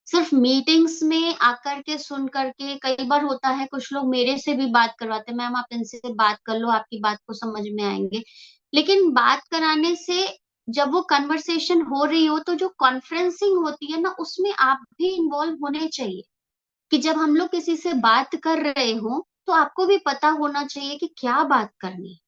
सिर्फ मीटिंग्स में आकर के सुन करके, कई बार होता है कुछ लोग मेरे से भी बात करवाते हैं, मैम आप इनसे बात कर लो, आपकी बात को समझ में आएंगे। लेकिन बात कराने से जब वो कन्वर्सेशन हो रही हो तो जो कॉन्फ्रेंसिंग होती है ना, उसमें आप भी इन्वॉल्व होने चाहिए। कि जब हम लोग किसी से बात कर रहे हो तो आपको भी पता होना चाहिए कि क्या बात करनी है।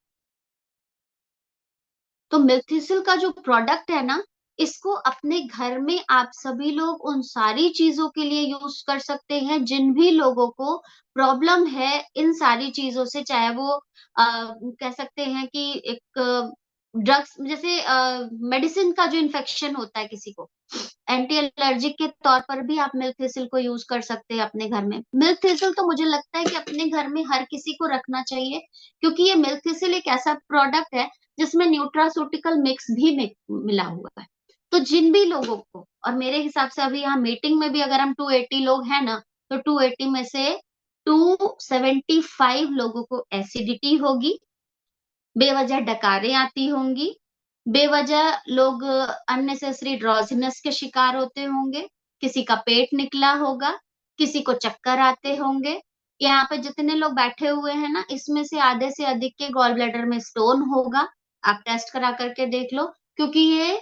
तो मिल्थिसिल का जो प्रोडक्ट है ना, इसको अपने घर में आप सभी लोग उन सारी चीजों के लिए यूज कर सकते हैं जिन भी लोगों को प्रॉब्लम है इन सारी चीजों से। चाहे वो कह सकते हैं कि एक ड्रग्स, जैसे मेडिसिन का जो इन्फेक्शन होता है किसी को, एंटी एलर्जिक के तौर पर भी आप मिल्थिसिल को यूज कर सकते हैं अपने घर में। मिल्थिसिल तो मुझे लगता है कि अपने घर में हर किसी को रखना चाहिए, क्योंकि ये मिल्थिसिल एक ऐसा प्रोडक्ट है जिसमें न्यूट्रास्यूटिकल मिक्स भी मिला हुआ है। तो जिन भी लोगों को, और मेरे हिसाब से अभी यहाँ मीटिंग में भी अगर हम 280 लोग हैं ना, तो 280 में से 275 लोगों को एसिडिटी होगी, बेवजह डकारें आती होंगी, बेवजह लोग अननेसेसरी ड्रॉजीनेस के शिकार होते होंगे, किसी का पेट निकला होगा, किसी को चक्कर आते होंगे। यहाँ पे जितने लोग बैठे हुए हैं ना, इसमें से आधे से अधिक के गॉल ब्लैडर में स्टोन होगा। आप टेस्ट करा करके देख लो, क्योंकि ये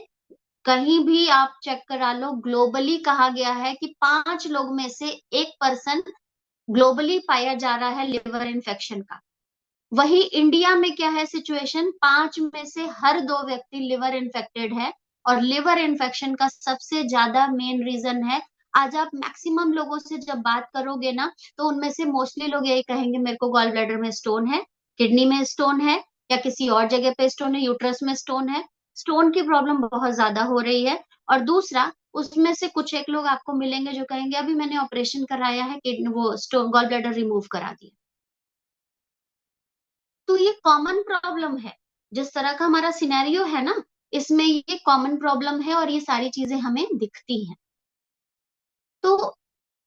कहीं भी आप चेक करा लो, ग्लोबली कहा गया है कि 5 लोग में से 1% ग्लोबली पाया जा रहा है लिवर इन्फेक्शन का। वही इंडिया में क्या है सिचुएशन, 5 में से हर 2 व्यक्ति लिवर इन्फेक्टेड है। और लिवर इन्फेक्शन का सबसे ज्यादा मेन रीजन है, आज आप मैक्सिमम लोगों से जब बात करोगे ना, तो उनमें से मोस्टली लोग यही कहेंगे मेरे को गॉल ब्लैडर में स्टोन है, किडनी में स्टोन है, या किसी और जगह पे स्टोन है, यूट्रस में स्टोन है। स्टोन की प्रॉब्लम बहुत ज्यादा हो रही है। और दूसरा, उसमें से कुछ एक लोग आपको मिलेंगे जो कहेंगे अभी मैंने ऑपरेशन कराया है, किडनी वो स्टोन गॉल ब्लैडर रिमूव करा दिया। तो ये कॉमन प्रॉब्लम है, जिस तरह का हमारा सिनेरियो है ना, इसमें ये कॉमन प्रॉब्लम है और ये सारी चीजें हमें दिखती हैं। तो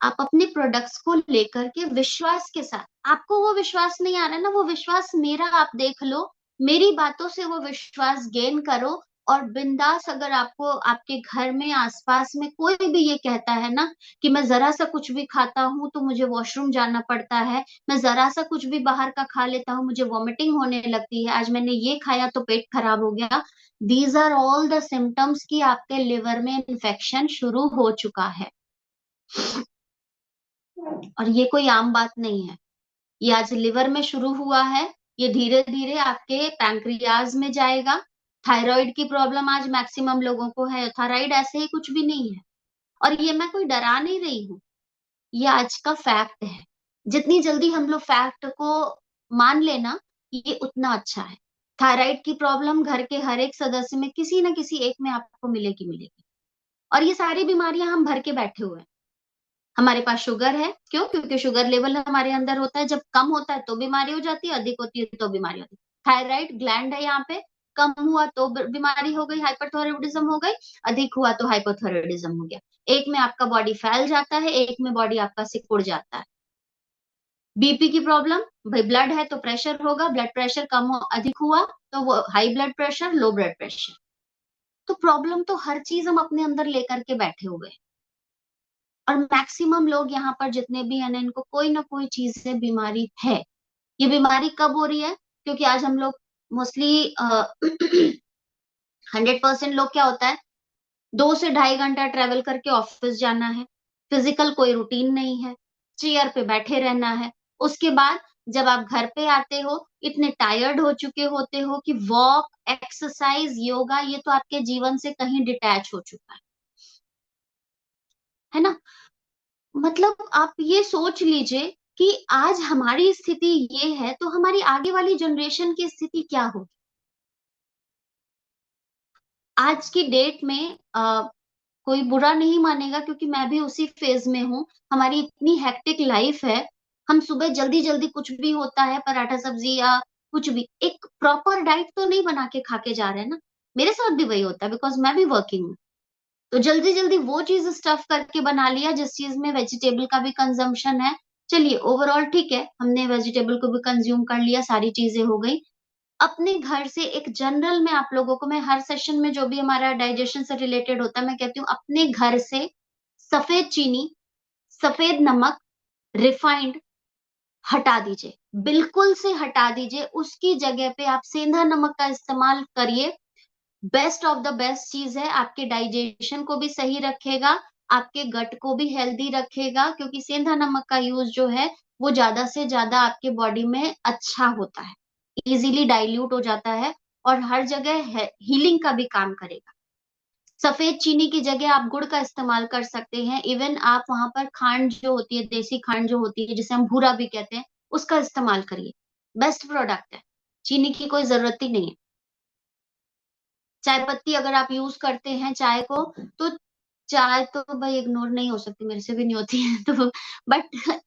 आप अपने प्रोडक्ट्स को लेकर के विश्वास के साथ, आपको वो विश्वास नहीं आ रहा है ना, वो विश्वास मेरा आप देख लो, मेरी बातों से वो विश्वास गेन करो, और बिंदास अगर आपको आपके घर में आसपास में कोई भी ये कहता है ना कि मैं जरा सा कुछ भी खाता हूं तो मुझे वॉशरूम जाना पड़ता है, मैं जरा सा कुछ भी बाहर का खा लेता हूँ मुझे वॉमिटिंग होने लगती है, आज मैंने ये खाया तो पेट खराब हो गया, these are all the symptoms कि आपके लिवर में इन्फेक्शन शुरू हो चुका है। और ये कोई आम बात नहीं है, ये आज लिवर में शुरू हुआ है, ये धीरे धीरे आपके पैंक्रियाज में जाएगा। थायराइड की प्रॉब्लम आज मैक्सिमम लोगों को है, थायराइड ऐसे ही कुछ भी नहीं है, और ये मैं कोई डरा नहीं रही हूँ, ये आज का फैक्ट है। जितनी जल्दी हम लोग फैक्ट को मान लेना ये उतना अच्छा है। थायराइड की प्रॉब्लम घर के हर एक सदस्य में किसी ना किसी एक में आपको मिलेगी मिलेगी, और ये सारी बीमारियां हम भर के बैठे हुए हैं। हमारे पास शुगर है, क्यों? क्योंकि शुगर लेवल हमारे अंदर होता है, जब कम होता है तो बीमारी हो जाती है, अधिक होती है तो बीमारी होती है। थायराइड ग्लैंड है यहाँ पे, कम हुआ तो बीमारी हो गई, हाइपरथायराइडिज्म हो गई, अधिक हुआ तो हाइपोथायराइडिज्म हो गया। एक में आपका बॉडी फैल जाता है, एक में बॉडी आपका सिकुड़ जाता है। बीपी की प्रॉब्लम, भाई ब्लड है तो प्रेशर होगा, ब्लड प्रेशर कम हो अधिक हुआ तो वो high blood pressure, low blood pressure. तो प्रॉब्लम तो हर चीज हम अपने अंदर लेकर के बैठे हुए हैं, और मैक्सिमम लोग यहाँ पर जितने भी हैं इनको कोई ना कोई चीज से बीमारी है। ये बीमारी कब हो रही है? क्योंकि आज हम लोग मोस्टली 100% लोग क्या होता है, 2 से ढाई घंटा ट्रेवल करके ऑफिस जाना है, फिजिकल कोई रूटीन नहीं है, चेयर पे बैठे रहना है। उसके बाद जब आप घर पे आते हो इतने टायर्ड हो चुके होते हो कि वॉक, एक्सरसाइज, योगा ये तो आपके जीवन से कहीं डिटैच हो चुका है ना? मतलब आप ये सोच लीजिए कि आज हमारी स्थिति ये है तो हमारी आगे वाली जनरेशन की स्थिति क्या होगी। आज की डेट में कोई बुरा नहीं मानेगा क्योंकि मैं भी उसी फेज में हूँ। हमारी इतनी हेक्टिक लाइफ है, हम सुबह जल्दी जल्दी कुछ भी होता है पराठा सब्जी या कुछ भी, एक प्रॉपर डाइट तो नहीं बना के खा के जा रहे हैं ना। मेरे साथ भी वही होता है बिकॉज मैं भी वर्किंग हूँ, तो जल्दी जल्दी वो चीज स्टफ करके बना लिया जिस चीज में वेजिटेबल का भी कंजम्पशन है। चलिए ओवरऑल ठीक है, हमने वेजिटेबल को भी कंज्यूम कर लिया, सारी चीजें हो गई। अपने घर से एक जनरल में आप लोगों को मैं हर सेशन में जो भी हमारा डाइजेशन से रिलेटेड होता है मैं कहती हूँ अपने घर से सफेद चीनी, सफेद नमक, रिफाइंड हटा दीजिए, बिल्कुल से हटा दीजिए। उसकी जगह पे आप सेंधा नमक का इस्तेमाल करिए। बेस्ट ऑफ द बेस्ट चीज है, आपके डाइजेशन को भी सही रखेगा, आपके गट को भी हेल्दी रखेगा, क्योंकि सेंधा नमक का यूज जो है वो ज्यादा से ज्यादा आपके बॉडी में अच्छा होता है, इजीली डाइल्यूट हो जाता है और हर जगह हीलिंग का भी काम करेगा। सफेद चीनी की जगह आप गुड़ का इस्तेमाल कर सकते हैं। इवन आप वहां पर खांड जो होती है, देसी खांड जो होती है जिसे हम भूरा भी कहते हैं, उसका इस्तेमाल करिए। बेस्ट प्रोडक्ट है, चीनी की कोई जरूरत ही नहीं है। चाय पत्ती अगर आप यूज करते हैं चाय को, तो चाय तो भाई इग्नोर नहीं हो सकती, मेरे से भी नहीं होती है तो बट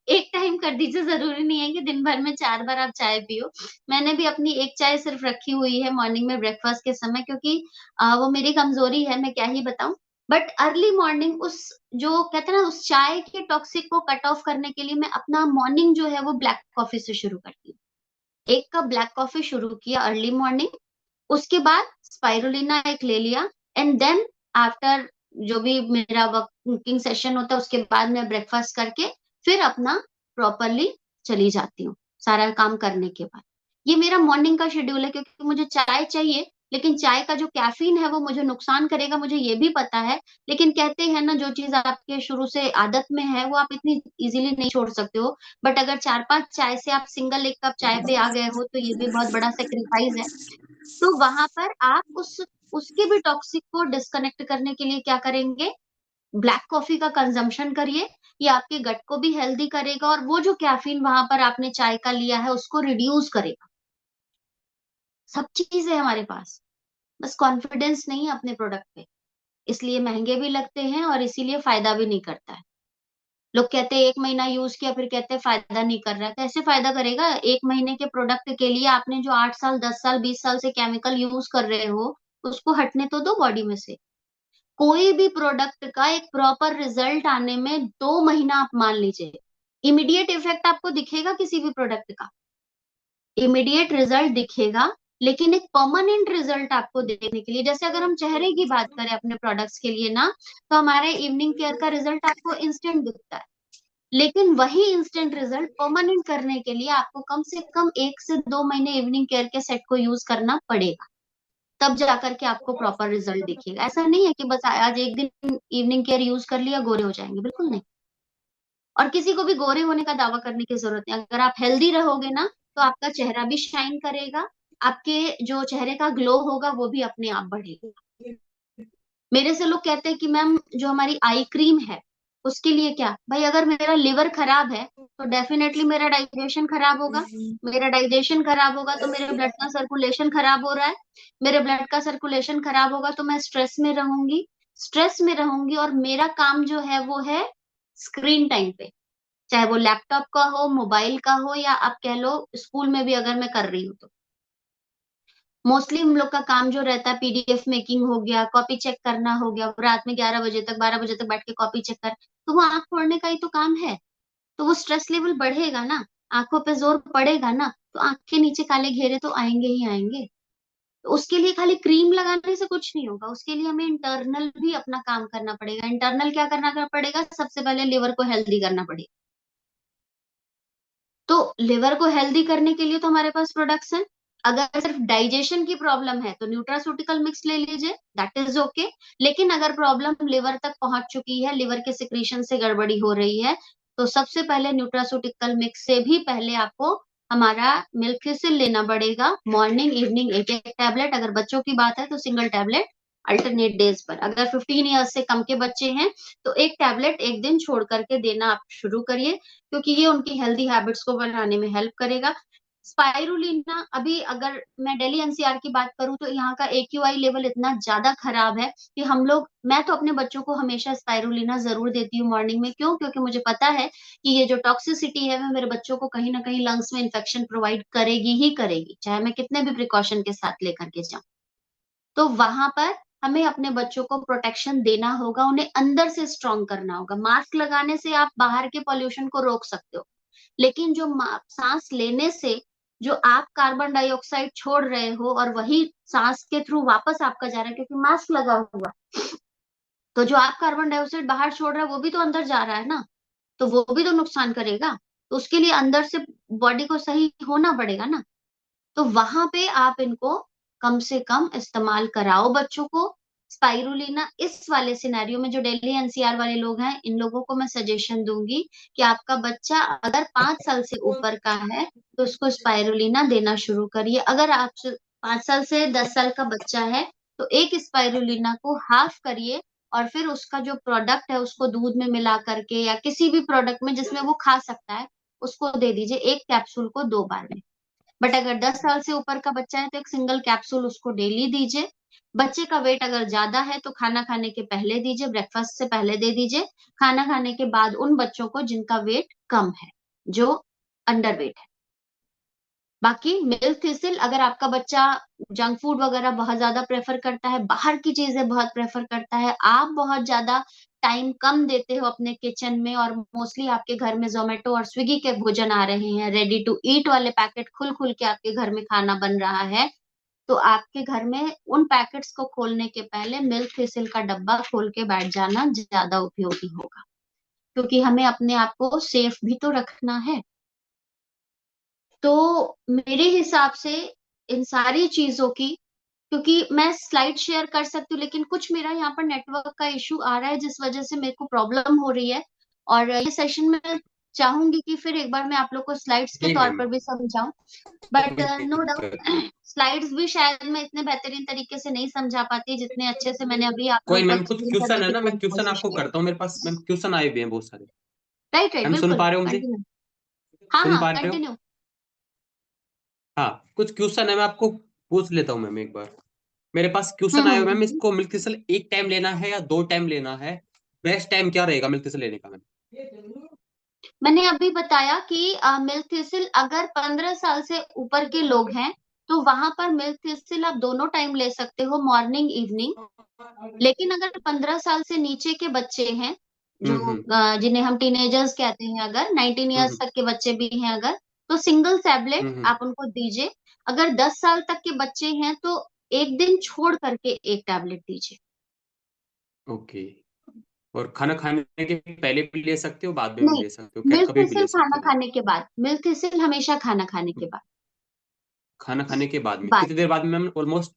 एक टाइम कर दीजिए, जरूरी नहीं है कि दिन भर में 4 बार आप चाय पियो। मैंने भी अपनी एक चाय सिर्फ रखी हुई है मॉर्निंग में ब्रेकफास्ट के समय, क्योंकि वो मेरी कमजोरी है, मैं क्या ही बताऊं। बट अर्ली मॉर्निंग उस जो कहते हैं ना उस चाय के टॉक्सिक को कट ऑफ करने के लिए मैं अपना मॉर्निंग जो है वो ब्लैक कॉफी से शुरू करती हूँ। 1 कप ब्लैक कॉफी शुरू किया अर्ली मॉर्निंग, उसके बाद स्पाइरुलिना एक ले लिया, एंड देन आफ्टर जो भी मेरा वर्किंग सेशन होता है उसके बाद मैं ब्रेकफास्ट करके फिर अपना प्रॉपरली चली जाती हूँ सारा काम करने के बाद। ये मेरा मॉर्निंग का शेड्यूल है, क्योंकि मुझे चाय चाहिए, लेकिन चाय का जो कैफीन है वो मुझे नुकसान करेगा, मुझे ये भी पता है। लेकिन कहते हैं ना जो चीज आपके शुरू से आदत में है वो आप इतनी इजीली नहीं छोड़ सकते हो। बट अगर 4-5 चाय से आप सिंगल 1 कप चाय पे आ गए हो तो ये भी बहुत बड़ा सेक्रीफाइस है। तो वहां पर आप उसके भी टॉक्सिक को डिस्कनेक्ट करने के लिए क्या करेंगे, ब्लैक कॉफी का कंजम्पशन करिए। ये आपके गट को भी हेल्दी करेगा और वो जो कैफीन वहां पर आपने चाय का लिया है उसको रिड्यूस करेगा। सब चीज है हमारे पास, बस कॉन्फिडेंस नहीं है अपने प्रोडक्ट पे, इसलिए महंगे भी लगते हैं और इसीलिए फायदा भी नहीं करता है। लोग कहते हैं 1 महीना यूज किया फिर कहते हैं फायदा नहीं कर रहा है, कैसे फायदा करेगा? 1 महीने के प्रोडक्ट के लिए आपने जो 8 साल 10 साल 20 साल से केमिकल यूज कर रहे हो उसको हटने तो दो बॉडी में से। कोई भी प्रोडक्ट का एक प्रॉपर रिजल्ट आने में 2 महीना आप मान लीजिए। इमीडिएट इफेक्ट आपको दिखेगा किसी भी प्रोडक्ट का, इमीडिएट रिजल्ट दिखेगा लेकिन एक परमानेंट रिजल्ट आपको देने के लिए, जैसे अगर हम चेहरे की बात करें अपने प्रोडक्ट्स के लिए ना, तो हमारे इवनिंग केयर का रिजल्ट आपको इंस्टेंट दिखता है, लेकिन वही इंस्टेंट रिजल्ट परमानेंट करने के लिए आपको कम से कम 1 से 2 महीने इवनिंग केयर के सेट को यूज करना पड़ेगा, तब जाकर के आपको प्रॉपर रिजल्ट दिखेगा। ऐसा नहीं है कि बस आज एक दिन इवनिंग केयर यूज कर लिया गोरे हो जाएंगे, बिल्कुल नहीं। और किसी को भी गोरे होने का दावा करने की जरूरत नहीं। अगर आप हेल्दी रहोगे ना, तो आपका चेहरा भी शाइन करेगा, आपके जो चेहरे का ग्लो होगा वो भी अपने आप बढ़ेगा। मेरे से लोग कहते हैं कि मैम जो हमारी आई क्रीम है उसके लिए क्या, भाई अगर मेरा लिवर खराब है तो डेफिनेटली मेरा डाइजेशन खराब होगा, मेरा डाइजेशन खराब होगा तो मेरे ब्लड का सर्कुलेशन खराब हो रहा है, मेरे ब्लड का सर्कुलेशन खराब होगा तो मैं स्ट्रेस में रहूंगी, स्ट्रेस में रहूंगी और मेरा काम जो है वो है स्क्रीन टाइम पे, चाहे वो लैपटॉप का हो, मोबाइल का हो, या आप कह लो स्कूल में भी अगर मैं कर रही हूँ तो मोस्टली हम लोग का काम जो रहता है पीडीएफ मेकिंग हो गया, कॉपी चेक करना हो गया, रात में 11 बजे तक 12 बजे तक बैठ के कॉपी चेक कर, तो वो आंख फोड़ने का ही तो काम है। तो वो स्ट्रेस लेवल बढ़ेगा ना, आंखों पे जोर पड़ेगा ना, तो आंख के नीचे काले घेरे तो आएंगे ही आएंगे। तो उसके लिए खाली क्रीम लगाने से कुछ नहीं होगा, उसके लिए हमें इंटरनल भी अपना काम करना पड़ेगा। इंटरनल क्या करना पड़ेगा, सबसे पहले लिवर को हेल्दी करना पड़ेगा। तो लिवर को हेल्दी करने के लिए तो हमारे पास प्रोडक्ट्स हैं। अगर सिर्फ डाइजेशन की प्रॉब्लम है तो न्यूट्रास्यूटिकल मिक्स ले लीजिए, दैट इज ओके। लेकिन अगर प्रॉब्लम लिवर तक पहुंच चुकी है, लिवर के सिक्रीशन से गड़बड़ी हो रही है, तो सबसे पहले न्यूट्रास्यूटिकल मिक्स से भी पहले आपको हमारा मिल्क लेना पड़ेगा। मॉर्निंग इवनिंग एक एक टैबलेट, अगर बच्चों की बात है तो सिंगल टैबलेट अल्टरनेट डेज पर। अगर 15 ईयर्स से कम के बच्चे हैं तो एक टैबलेट एक दिन छोड़ करके देना आप शुरू करिए, क्योंकि ये उनकी हेल्दी हैबिट्स को बनाने में हेल्प करेगा। स्पाइरुलिना, अभी अगर मैं दिल्ली एनसीआर की बात करूं तो यहाँ का एक्यूआई लेवल इतना ज्यादा खराब है कि मैं तो अपने बच्चों को हमेशा स्पाइरुलिना जरूर देती हूँ मॉर्निंग में। क्यों? क्योंकि मुझे पता है कि ये जो टॉक्सिसिटी है वो मेरे बच्चों को कहीं ना कहीं लंग्स में इन्फेक्शन प्रोवाइड करेगी ही करेगी, चाहे मैं कितने भी प्रिकॉशन के साथ लेकर के जाऊं। तो वहां पर हमें अपने बच्चों को प्रोटेक्शन देना होगा, उन्हें अंदर से स्ट्रॉन्ग करना होगा। मास्क लगाने से आप बाहर के पॉल्यूशन को रोक सकते हो, लेकिन जो सांस लेने से जो आप कार्बन डाइऑक्साइड छोड़ रहे हो और वही सांस के थ्रू वापस आपका जा रहा है, क्योंकि मास्क लगा हुआ, तो जो आप कार्बन डाइऑक्साइड बाहर छोड़ रहे हो वो भी तो अंदर जा रहा है ना, तो वो भी तो नुकसान करेगा। तो उसके लिए अंदर से बॉडी को सही होना पड़ेगा ना। तो वहां पे आप इनको कम से कम इस्तेमाल कराओ बच्चों को। स्पाइरुलिना इस वाले सिनेरियो में जो दिल्ली एनसीआर वाले लोग हैं, इन लोगों को मैं सजेशन दूंगी कि आपका बच्चा अगर 5 साल से ऊपर का है तो उसको स्पाइरुलिना देना शुरू करिए। अगर आप 5 साल से 10 साल का बच्चा है तो एक स्पाइरुलिना को हाफ करिए और फिर उसका जो प्रोडक्ट है उसको दूध में मिला करके या किसी भी प्रोडक्ट में जिसमें वो खा सकता है उसको दे दीजिए, एक कैप्सूल को 2 बार में। बट अगर 10 साल से ऊपर का बच्चा है तो एक सिंगल कैप्सूल उसको डेली दीजिए। बच्चे का वेट अगर ज्यादा है तो खाना खाने के पहले दीजिए, ब्रेकफास्ट से पहले दे दीजिए। खाना खाने के बाद उन बच्चों को जिनका वेट कम है, जो अंडर वेट है। बाकी मिल्क थिसिल, अगर आपका बच्चा जंक फूड वगैरह बहुत ज्यादा प्रेफर करता है, बाहर की चीजें बहुत प्रेफर करता है, आप बहुत ज्यादा टाइम कम देते हो अपने किचन में और मोस्टली आपके घर में जोमेटो और स्विगी के भोजन आ रहे हैं, रेडी टू ईट वाले पैकेट खुल खुल के आपके घर में खाना बन रहा है, तो आपके घर में उन पैकेट्स को खोलने के पहले मिल्क थिसिल का डब्बा खोल के बैठ जाना ज्यादा उपयोगी होगा, क्योंकि हमें अपने आप को सेफ भी तो रखना है। तो मेरे हिसाब से इन सारी चीजों की, क्योंकि मैं स्लाइड शेयर कर सकती हूँ लेकिन कुछ मेरा यहाँ पर नेटवर्क का इशू आ रहा है जिस वजह से मेरे को प्रॉब्लम हो रही है, और ये सेशन में चाहूंगी कि फिर एक बार मैं आप लोग को स्लाइड्स के जी तौर मैम, पर भी समझाऊं। बट नो डाउट कोई स्लाइड्स भी शायद मैं इतने बेहतरीन तरीके से नहीं समझा पाती जितने अच्छे से मैंने अभी आप लोग को मैम, कुछ एक्सप्लेन क्वेश्चन करने है की ना, मैं पूरी क्वेश्चन कोशिश आपको की। करता हूँ, मेरे पास मैम क्वेश्चन आए हुए हैं बहुत सारे। राइट राइट, मैम सुन बिल्कुल पा रहे हो मुझे? कंटिन्यू। हाँ सुन हाँ पा रहे हो? कंटिन्यू। हाँ, कुछ क्वेश्चन है, मैं आपको पूछ लेता हूँ मैम एक बार। मेरे पास क्वेश्चन आए हुए मैम, हम्म। इसको मिल्क तिसल एक टाइम लेना है या 2 टाइम लेना है? बेस्ट टाइम क्या रहेगा मिल्क तिसल लेने का मैम? मैंने अभी बताया कि मिल्क थिसिल अगर 15 साल से ऊपर के लोग हैं तो वहां पर मिल्क थिसिल आप दोनों टाइम ले सकते हो, मॉर्निंग इवनिंग। लेकिन अगर 15 साल से नीचे के बच्चे हैं जो हम्म जिन्हें हम टीनेजर्स कहते हैं, अगर 19 ईयर्स हम्म तक के बच्चे भी हैं अगर, तो सिंगल टैबलेट हम्म आप उनको दीजिए। अगर 10 साल तक के बच्चे हैं तो एक दिन छोड़ करके एक टैबलेट दीजिए। ओके। और खाना खाने के पहले भी ले सकते हो, बाद में भी नहीं, ले सकते हो, क्या कभी भी मिल्क-थिसिल ले सकते खाना हो? खाने के बाद, मिल्क-थिसिल हमेशा खाना खाने के बाद। खाना खाने के बाद में बाद कितनी देर बाद में मैम? ऑलमोस्ट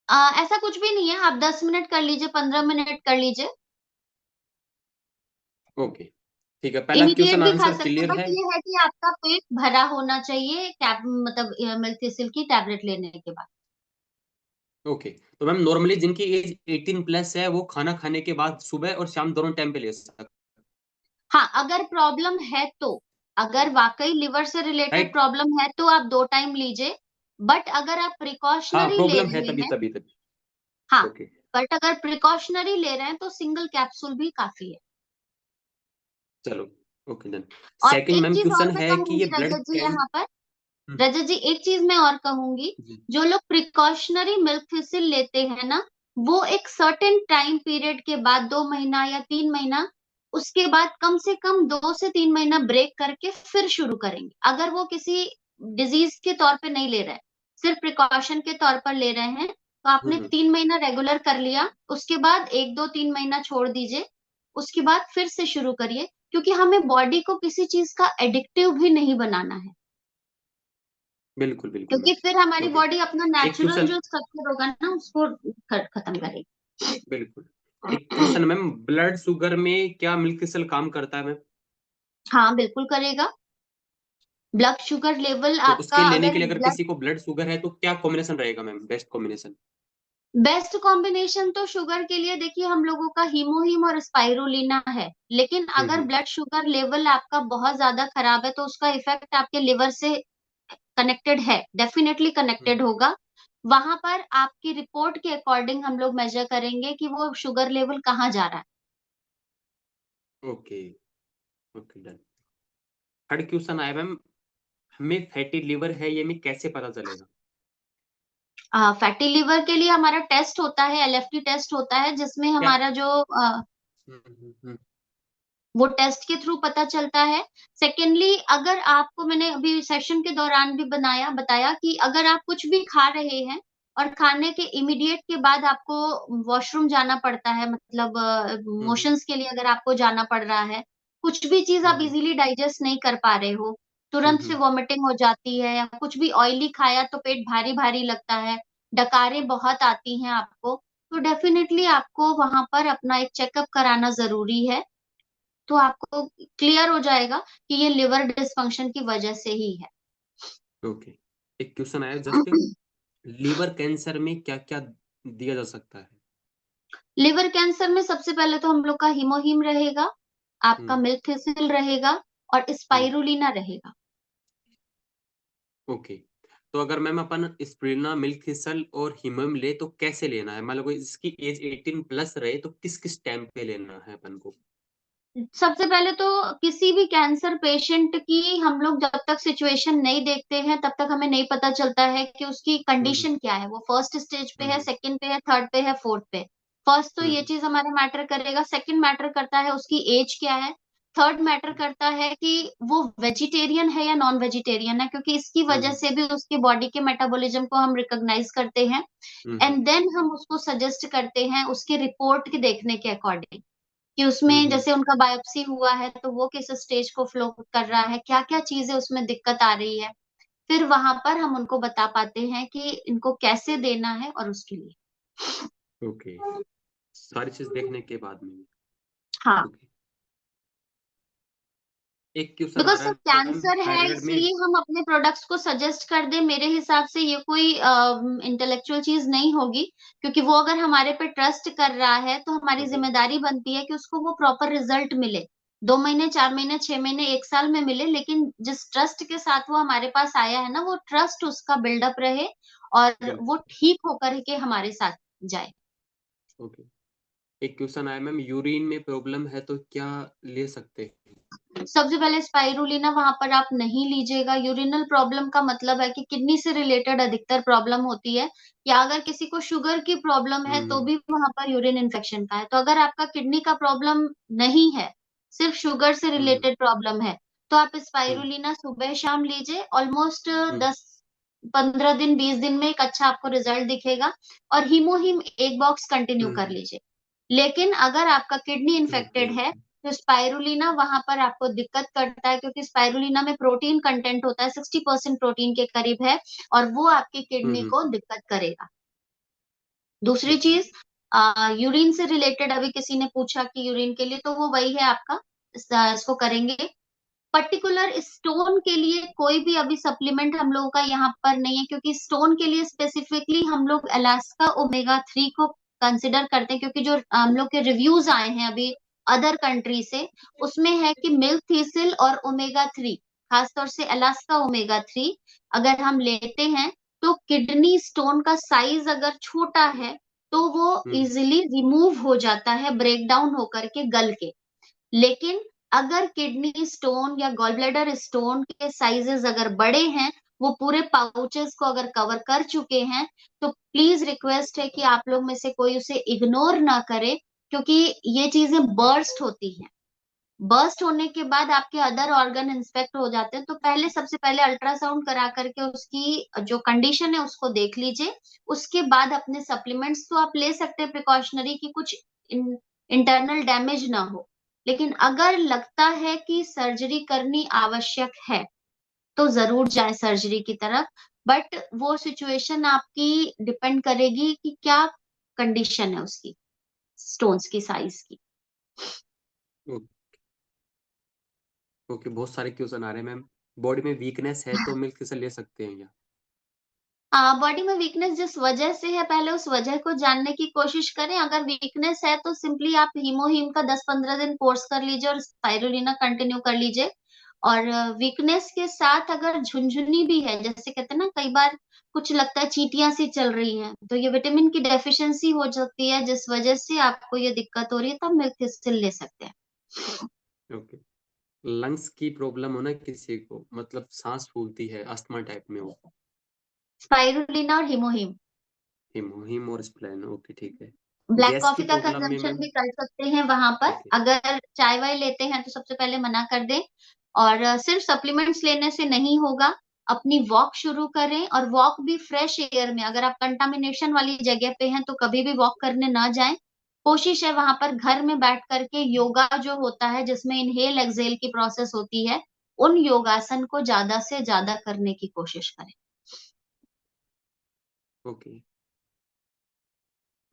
ऐसा कुछ भी नहीं है, आप 10 मिनट कर लीजिए, 15 मिनट कर लीजिए, ओके, ठीक है। पहला इमीडिएट क्वेश्चन भी खा आंसर सकते हैं, क्लियर बट है। ये है कि आपका पेट भरा होना चाहिए मतलब मिल्क-थिसिल की टैबलेट लेने के बाद। ओके, तो मैम नॉर्मली जिनकी एज 18 प्लस है वो खाना खाने के बाद सुबह और शाम दोनों टाइम पे ले सकते हैं, हाँ, अगर प्रॉब्लम है तो, अगर वाक़ई लिवर से रिलेटेड राइट? प्रॉब्लम है तो आप 2 टाइम लीजिए, बट अगर आप हाँ, प्रिकॉशनरी ले प्रॉब्लम है रहे तभी हैं, तभी तभी। हाँ, ओके, बट अगर प्रिकॉशनरी ले रहे हैं तो सिंगल कैप्सूल भी काफ़ी है। चलो, ओके डन। और सेकंड एक मैम चीज़ और क्वेश्चन मैं है कि ये कहूँगी ब्लड रजत जी कैन। यहाँ पर, रजत जी एक चीज़ मैं और कहूँगी, जी। जो लोग प्रिकॉशनरी मिल्क-थिसिल लेते हैं ना, वो एक सर्टेन टाइम पीरियड के बाद 2 महीना या 3 महीना, उसके बाद कम से कम 2 से 3 महीना ब्रेक करके फिर शुरू करेंगे। अगर वो किसी डिज़ीज़ के तौर पे नहीं ले रहे हैं, सिर्फ प्रिकॉशन के तौर पर ले रहे हैं, तो आपने हम्म 3 महीना रेगुलर कर लिया, उसके बाद 1, 2, 3 महीना छोड़ दीजिए, उसके बाद फिर से शुरू करिए, क्योंकि हमें बॉडी को किसी चीज़ का एडिक्टिव भी नहीं बनाना है। बिल्कुल बिल्कुल क्योंकि फिर हमारी मैम। ओके, बॉडी अपना एक नेचुरल क्वेश्चन, जो स्ट्रक्चर होगा ना उसको खत्म करेगी। बिल्कुल एक क्वेश्चन मैम, ब्लड शुगर में क्या मिल्क क्रिस्टल काम करता है मैम? हाँ, बिल्कुल करेगा। ब्लड शुगर लेवल तो आपका उसके लेने के अगर लिए अगर ब्लड किसी को ब्लड शुगर है तो क्या कॉम्बिनेशन रहेगा ma'am, best combination? Best combination तो शुगर के लिए देखिए हम लोगों का हीमोहिम और स्पाइरुलिना है। लेकिन अगर हम्म ब्लड शुगर लेवल आपका बहुत ज़्यादा खराब है तो उसका इफ़ेक्ट आपके लिवर से कनेक्टेड है, डेफिनिटली कनेक्टेड हम्म होगा। वहाँ पर आपकी रिपोर्ट के अकॉर्डिंग हम लोग मेज़र करेंगे कि वो शुगर लेवल कहाँ जा रहा है। Okay, okay done. Third question आया मैम, हमें फैटी लिवर है ये हमें कैसे पता चलेगा? फैटी लिवर के लिए हमारा टेस्ट होता है, एलएफटी टेस्ट होता है, जिसमें क्या? हमारा जो हम्म। वो टेस्ट के थ्रू पता चलता है। सेकेंडली अगर आपको मैंने अभी सेशन के दौरान भी बताया कि अगर आप कुछ भी खा रहे हैं और खाने के इमीडिएट के बाद आपको वॉशरूम जाना पड़ता है, मतलब हम्म मोशंस के लिए अगर आपको जाना पड़ रहा है, कुछ भी चीज़ आप हम्म इज़िली डाइजेस्ट नहीं कर पा रहे हो, तुरंत से हम्म वॉमिटिंग हो जाती है या कुछ भी ऑयली खाया तो पेट भारी-भारी लगता है, डकारें बहुत आती हैं आपको, तो डेफिनिटली आपको वहाँ पर अपना एक चेकअप कराना ज़रूरी है। तो आपको क्लियर हो जाएगा कि ये लिवर डिसफंक्शन की वजह से ही है। ओके, एक क्वेश्चन आया जस्ट, लीवर कैंसर में क्या क्या दिया जा सकता है? लिवर कैंसर में सबसे पहले तो हम लोग का हीमोहिम रहेगा, आपका हम्म मिल्क-थिसिल रहेगा और हम्म स्पाइरुलिना रहेगा। ओके, तो अगर मैम अपन स्पिरुलिना, मिल्क थिसल और हिमोम ले तो कैसे लेना है? मान लो कोई इसकी एज 18 प्लस रहे तो किस किस टाइम पे लेना है अपन को? सबसे पहले तो किसी भी कैंसर पेशेंट की हम लोग जब तक सिचुएशन नहीं देखते हैं, तब तक हमें नहीं पता चलता है कि उसकी हम्म कंडीशन क्या है। वो फर्स्ट स्टेज पे है, हम्म सेकंड पे है, थर्ड पे है, फोर्थ पे। फर्स्ट तो ये हम्म चीज़ हमारे मैटर करेगा, सेकंड मैटर करता है उसकी एज क्या है, थर्ड मैटर करता है कि वो वेजिटेरियन है या नॉन वेजिटेरियन है, क्योंकि इसकी वजह हम्म से भी उसकी बॉडी के मेटाबॉलिज्म को हम रिकॉग्नाइज़ करते हैं हम्म एंड देन हम उसको सजेस्ट करते हैं उसकी रिपोर्ट के देखने के अकॉर्डिंग। कि उसमें हम्म जैसे उनका बायोप्सी हुआ है, तो वो किस स्टेज को फ़्लो कर रहा है, क्या-क्या चीज़ें उसमें दिक्कत आ रही है। फिर वहाँ पर हम उनको बता पाते हैं कि इनको कैसे देना है और उसके लिए। ओके, सारी चीज देखने के बाद में। हाँ, ओके, एक क्वेश्चन आ बिकॉज़ रहा सिर्फ है मैम, कैंसर है थायराइड में। इसलिए हम अपने प्रोडक्ट्स को सजेस्ट कर दें, मेरे हिसाब से ये कोई इंटेलेक्चुअल चीज़ नहीं होगी, क्योंकि वो अगर हमारे पे ट्रस्ट कर रहा है, तो हमारी ओके, ज़िम्मेदारी बनती है कि उसको वो प्रॉपर रिज़ल्ट मिले। 2 महीने, 4 महीने, 6 महीने, 1 साल में मिले, लेकिन जिस ट्रस्ट के साथ वो हमारे पास आया है ना, वो ट्रस्ट उसका बिल्डअप रहे और वो बिल्कुल। ठीक होकर के हमारे साथ जाए। ओके, एक क्वेश्चन आया मैम, यूरिन में प्रॉब्लम है तो क्या ले सकते हैं? सबसे पहले स्पाइरुलिना वहाँ पर आप नहीं लीजिएगा। यूरिनल प्रॉब्लम का मतलब है कि किडनी से रिलेटेड अधिकतर प्रॉब्लम होती है, या अगर किसी को शुगर की प्रॉब्लम है तो हम्म भी वहाँ पर यूरिन इन्फेक्शन का है। तो अगर आपका किडनी का प्रॉब्लम नहीं है, सिर्फ शुगर से हम्म रिलेटेड प्रॉब्लम है, तो आप हम्म स्पाइरुलिना सुबह-शाम लीजिए। ऑलमोस्ट हम्म 10 15 दिन 20 दिन में एक अच्छा आपको रिजल्ट दिखेगा। और हीमोहिम एक बॉक्स कंटिन्यू कर हम्म लीजिए। लेकिन अगर आपका किडनी इन्फेक्टेड ओके है तो स्पाइरुलिना वहां पर आपको दिक्कत करता है, क्योंकि स्पाइरुलिना में प्रोटीन कंटेंट होता है, 60% प्रोटीन के करीब है, और वो आपकी किडनी हम्म को दिक्कत करेगा। दूसरी ओके चीज, यूरिन से रिलेटेड अभी किसी ने पूछा कि यूरिन के लिए, तो वो वही है आपका, इसको करेंगे। पर्टिकुलर स्टोन के लिए कोई भी अभी सप्लीमेंट हम लोगों का यहाँ पर नहीं है, क्योंकि स्टोन के लिए स्पेसिफिकली हम लोग अलास्का ओमेगा 3 को कंसिडर करते हैं, क्योंकि जो हम लोग के रिव्यूज आए हैं अभी अदर कंट्री से, उसमें है कि मिल्क थीसिल और ओमेगा 3, खासतौर से अलास्का ओमेगा 3 अगर हम लेते हैं तो किडनी स्टोन का साइज अगर छोटा है तो वो हम्म इजिली रिमूव हो जाता है, ब्रेक डाउन होकर के गल के। लेकिन अगर किडनी स्टोन या गॉल ब्लैडर स्टोन के साइजेस अगर बड़े हैं, वो पूरे पाउचेस को अगर कवर कर चुके हैं, तो प्लीज रिक्वेस्ट है कि आप लोग में से कोई उसे इग्नोर ना करे, क्योंकि ये चीजें बर्स्ट होती हैं। बर्स्ट होने के बाद आपके अदर ऑर्गन इंस्पेक्ट हो जाते हैं, तो पहले सबसे पहले अल्ट्रासाउंड करा करके उसकी जो कंडीशन है उसको देख लीजिए। उसके बाद अपने सप्लीमेंट्स तो आप ले सकते हैं प्रिकॉशनरी की, कुछ इंटरनल डैमेज ना हो। लेकिन अगर लगता है कि सर्जरी करनी आवश्यक है तो जरूर जाए सर्जरी की तरफ। बट वो सिचुएशन आपकी डिपेंड करेगी कि क्या कंडीशन है उसकी, स्टोन्स की साइज की। ओके बहुत सारे क्वेश्चन आ रहे हैं मैम। बॉडी में वीकनेस है तो मिल्क थिसल ले सकते हैं क्या? बॉडी में वीकनेस जिस वजह से है, पहले उस वजह को जानने की कोशिश करें। अगर वीकनेस है तो सिंपली आप हीमोहिम का 10-15 दिन कोर्स कर लीजिए और स्पाइरुलिना कंटिन्यू कर लीजिए। और वीकनेस के साथ अगर झुनझुनी भी है, जैसे कहते हैं ना कई बार कुछ लगता है चींटियां सी चल रही हैं, तो ये विटामिन की डेफिशिएंसी हो सकती है जिस वजह से आपको ये दिक्कत हो रही है, तब मिल्क थिस्टिल ले सकते हैं। ओके लंग्स की प्रॉब्लम हो ना किसी को, मतलब सांस फूलती है अस्थमा टाइप में हो, स्पाइरुलिना और हीमोहिम। हिमोहिम और स्प्लेन, ओके ठीक है। ब्लैक गैस की कॉफी का प्रॉब्लम में कंजम्पशन मैम? भी कर सकते हैं वहां पर। ओके अगर चाय वाय लेते हैं तो सबसे पहले मना कर दें। और सिर्फ सप्लीमेंट्स लेने से नहीं होगा, अपनी वॉक शुरू करें, और वॉक भी फ्रेश एयर में। अगर आप कंटामिनेशन वाली जगह पे हैं तो कभी भी वॉक करने ना जाएं। कोशिश है वहां पर घर में बैठ करके योगा जो होता है, जिसमें इनहेल एक्सहेल की प्रोसेस होती है, उन योगासन को ज्यादा से ज्यादा करने की कोशिश करें। ओके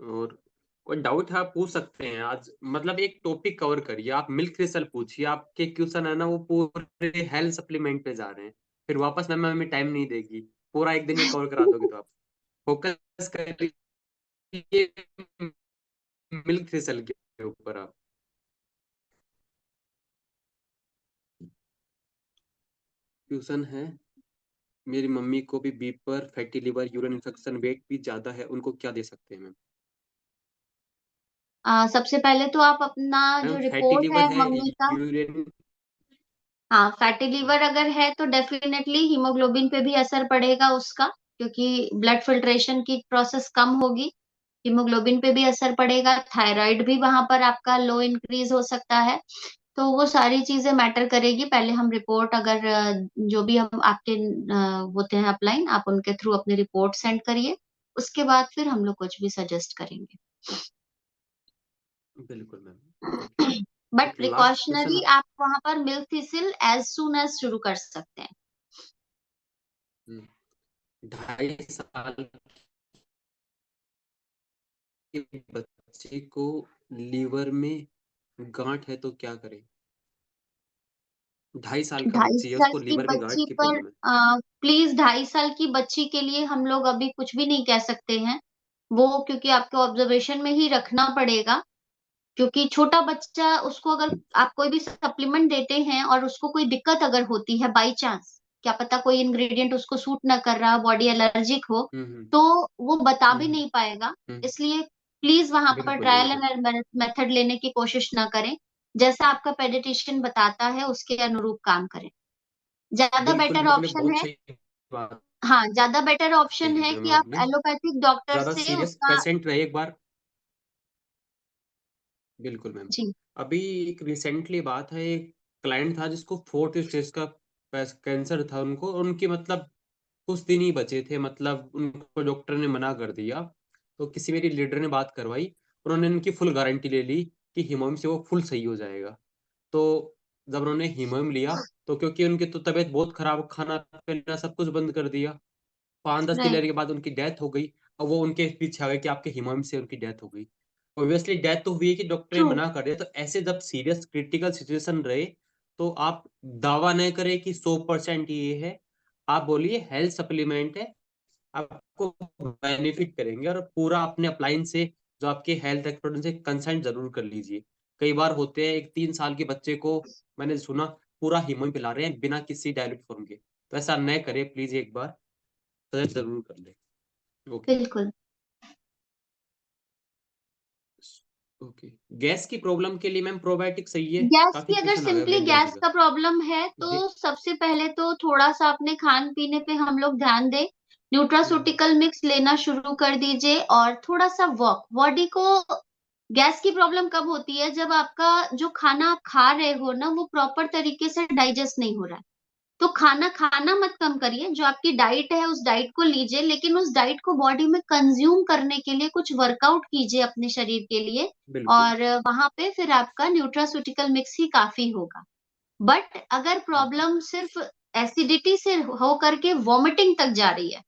और कोई डाउट है आप पूछ सकते हैं आज, मतलब एक टॉपिक कवर करिए, आप मिल्क थिसल पूछिए, आपके क्वेश्चन है ना वो पूरे हेल्थ सप्लीमेंट पे जा रहे हैं, फिर वापस मैम हमें टाइम नहीं देगी, पूरा एक दिन में कवर करा दोगे तो आप फोकस करिए मिल्क थिसल के ऊपर आप। क्वेश्चन है मेरी मम्मी को भी बी पर fatty liver urine infection weight भी ज्यादा है, उनको क्या दे सकते हैं मैम? सबसे पहले तो आप अपना जो मैम फैटी रिपोर्ट है लिवर है मम्मी का, यूरिन? हाँ फैटी लीवर अगर है तो डेफिनेटली हीमोग्लोबिन पे भी असर पड़ेगा उसका, क्योंकि ब्लड फिल्ट्रेशन की प्रोसेस कम होगी। हीमोग्लोबिन पे भी असर पड़ेगा, थायराइड भी वहां पर आपका लो इंक्रीज हो सकता है। तो वो सारी चीजें मैटर करेगी। पहले हम रिपोर्ट, अगर जो भी हम आपके होते हैं अपलाइन, आप उनके थ्रू अपनी रिपोर्ट सेंड करिए। उसके बाद फिर हम लोग कुछ भी सजेस्ट करेंगे। बिल्कुल मैम ओके। बट एक लास्ट क्वेश्चन प्रिकॉशनरी आप वहां पर milk thistle as soon as शुरू कर सकते हैं। 2.5 साल के बच्चे को लीवर में गांठ है तो क्या करें? 2.5 साल का ढाई बच्ची है, साल उसको की लीवर में गांठ बच्ची की पर प्रॉब्लम है। प्लीज 2.5 साल की बच्ची के लिए हम लोग अभी कुछ भी नहीं कह सकते हैं। वो क्योंकि आपको ऑब्जर्वेशन में ही रखना पड़ेगा, क्योंकि छोटा बच्चा, उसको अगर आप कोई भी सप्लीमेंट देते हैं और उसको कोई दिक्कत अगर होती है बाई चांस, क्या पता कोई इंग्रेडिएंट उसको सूट ना कर रहा, बॉडी एलर्जिक हो, हम्म तो वो बता भी हम्म नहीं पाएगा। हम्म, इसलिए प्लीज वहां पर बिल्कुल ट्रायल बिल्कुल एंड मेथड लेने की कोशिश ना करें। जैसा आपका पेडिट्रिशियन बताता है उसके अनुरूप काम करें। ज्यादा बिल्कुल बेटर बिल्कुल ये ऑप्शन बहुत है, सही बात हाँ ज्यादा बेटर ऑप्शन है कही मैम कि आप आपने। एलोपैथिक डॉक्टर ज्यादा से सीरियस उसका। पेशेंट है एक बार। बिल्कुल मैम। जी। अभी एक रिसेंटली बात है, एक क्लाइंट था जिसको 4th स्टेज का कैंसर था, उनको उनकी मतलब कुछ दिन ही बचे थे, मतलब उनको डॉक्टर ने मना कर दिया। तो किसी मेरी लीडर ने बात करवाई, उन्होंने उनकी फुल गारंटी ले ली कि हीमोग्लोबिन से वो फुल सही हो जाएगा। तो जब उन्होंने हीमोग्लोबिन लिया, तो क्योंकि उनकी तो तबीयत बहुत खराब, खाना पीना सब कुछ बंद कर दिया, 5-10 दिन राइट। लेने के बाद उनकी डेथ हो गई। और वो उनके पीछे आ गए कि आपके हीमोग्लोबिन से उनकी डेथ हो गई। ऑब्वियसली डेथ तो हुई है कि डॉक्टर ने ट्रू। मना कर दिया। तो ऐसे जब सीरियस क्रिटिकल सिचुएशन रहे, तो आप दावा नहीं करें कि 100% ये है, आप बोलिए हेल्थ सप्लीमेंट है, आपको बेनिफिट करेंगे। और पूरा अपने अप्लायंस से, जो आपके हेल्थ एक्सपर्ट से कंसल्ट जरूर कर लीजिए। कई बार होते हैं, एक 3 साल के बच्चे को मैंने सुना पूरा हीमोग्लोबिन पिला रहे हैं बिना किसी डायल्यूट फॉर्म के। तो ऐसा न करें प्लीज, एक बार सजेस्ट जरूर कर लें। ओके। बिल्कुल। ओके, गैस की प्रॉब्लम के लिए मैम प्रोबायोटिक सही है? गैस काफी की अगर क्वेश्चन आ गया सिंपली वेट लॉस गैस का प्रॉब्लम है तो का। सबसे पहले तो थोड़ा सा अपने खान पीने पे हम लोग ध्यान दें। न्यूट्रास्यूटिकल मिक्स लेना शुरू कर दीजिए और थोड़ा सा वॉक। बॉडी को गैस की प्रॉब्लम कब होती है? जब आपका जो खाना आप खा रहे हो ना वो प्रॉपर तरीके से डाइजेस्ट नहीं हो रहा है। तो खाना खाना मत कम करिए, जो आपकी डाइट है उस डाइट को लीजिए, लेकिन उस डाइट को बॉडी में कंज्यूम करने के लिए कुछ वर्कआउट कीजिए अपने शरीर के लिए। बिल्कुल। और वहां पे फिर आपका न्यूट्रास्यूटिकल मिक्स ही काफी होगा। बट अगर प्रॉब्लम सिर्फ एसिडिटी से हो करके वॉमिटिंग तक जा रही है,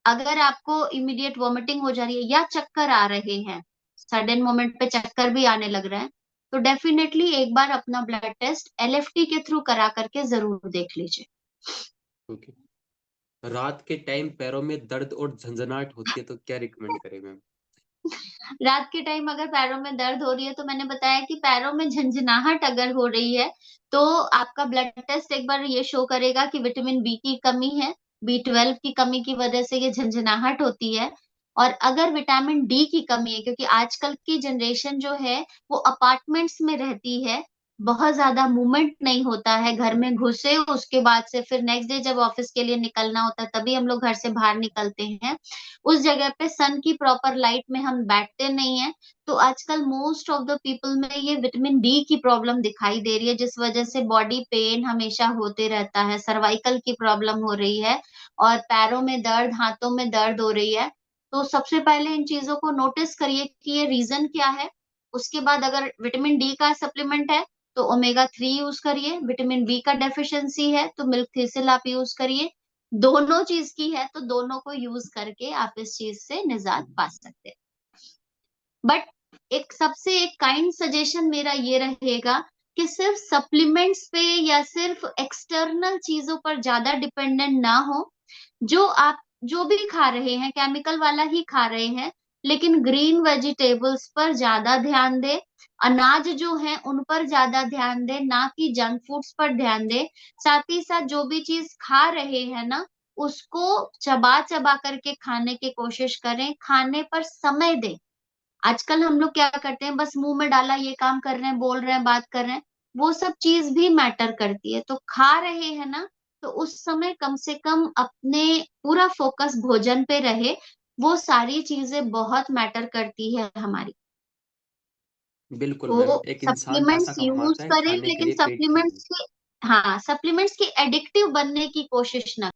अगर आपको इमीडिएट वॉमिटिंग हो जा रही है या चक्कर आ रहे हैं, सडन मोमेंट पे चक्कर भी आने लग रहे हैं, तो डेफिनेटली एक बार अपना ब्लड टेस्ट एलएफटी के थ्रू करा करके जरूर देख लीजिए। ओके। रात के टाइम पैरों में दर्द और झंझनाहट होती है तो क्या रिकमेंड करें मैम? रात के टाइम अगर पैरों में दर्द हो रही है, तो मैंने बताया कि पैरों में झंझनाहट अगर हो रही है, तो आपका ब्लड टेस्ट एक बार ये शो करेगा कि विटामिन बी की कमी है, बी 12 की कमी की वजह से ये झंझनाहट होती है। और अगर विटामिन डी की कमी है, क्योंकि आजकल की जनरेशन जो है वो अपार्टमेंट्स में रहती है, बहुत ज्यादा मूवमेंट नहीं होता है, घर में घुसे उसके बाद से फिर नेक्स्ट डे जब ऑफिस के लिए निकलना होता है तभी हम लोग घर से बाहर निकलते हैं। उस जगह पे सन की प्रॉपर लाइट में हम बैठते नहीं है। तो आजकल मोस्ट ऑफ द पीपल में ये विटामिन डी की प्रॉब्लम दिखाई दे रही है, जिस वजह से बॉडी पेन हमेशा होते रहता है, सर्वाइकल की प्रॉब्लम हो रही है और पैरों में दर्द, हाथों में दर्द हो रही है। तो सबसे पहले इन चीजों को नोटिस करिए कि ये रीजन क्या है। उसके बाद अगर विटामिन डी का सप्लीमेंट है तो ओमेगा 3 यूज करिए, विटामिन बी का डेफिशिएंसी है तो मिल्क थिसिल आप यूज करिए। दोनों चीज की है तो दोनों को यूज करके आप इस चीज से निजात पा सकते हैं। बट एक काइंड सजेशन मेरा ये रहेगा कि सिर्फ सप्लीमेंट्स पे या सिर्फ एक्सटर्नल चीजों पर ज्यादा डिपेंडेंट ना हो। जो आप जो भी खा रहे हैं केमिकल वाला ही खा रहे हैं, लेकिन ग्रीन वेजिटेबल्स पर ज्यादा ध्यान दे। अनाज जो है उन पर ज्यादा ध्यान दे, ना कि जंक फूड्स पर ध्यान दे। साथ ही साथ जो भी चीज खा रहे हैं ना, उसको चबा चबा करके खाने की कोशिश करें, खाने पर समय दें। आजकल हम लोग क्या करते हैं, बस मुंह में डाला, ये काम कर रहे हैं, बोल रहे हैं, बात कर रहे हैं, वो सब चीज भी मैटर करती है। तो खा रहे हैं ना, तो उस समय कम से कम अपने पूरा फोकस भोजन पे रहे। वो सारी चीजें बहुत मैटर करती है हमारी। बिल्कुल तो मैम, एक इंसान पैसा सप्लीमेंट्स यूज कमाता है करें, खाने के लेकिन लिए पेट के लिए। सप्लीमेंट्स के एडिक्टिव बनने की कोशिश ना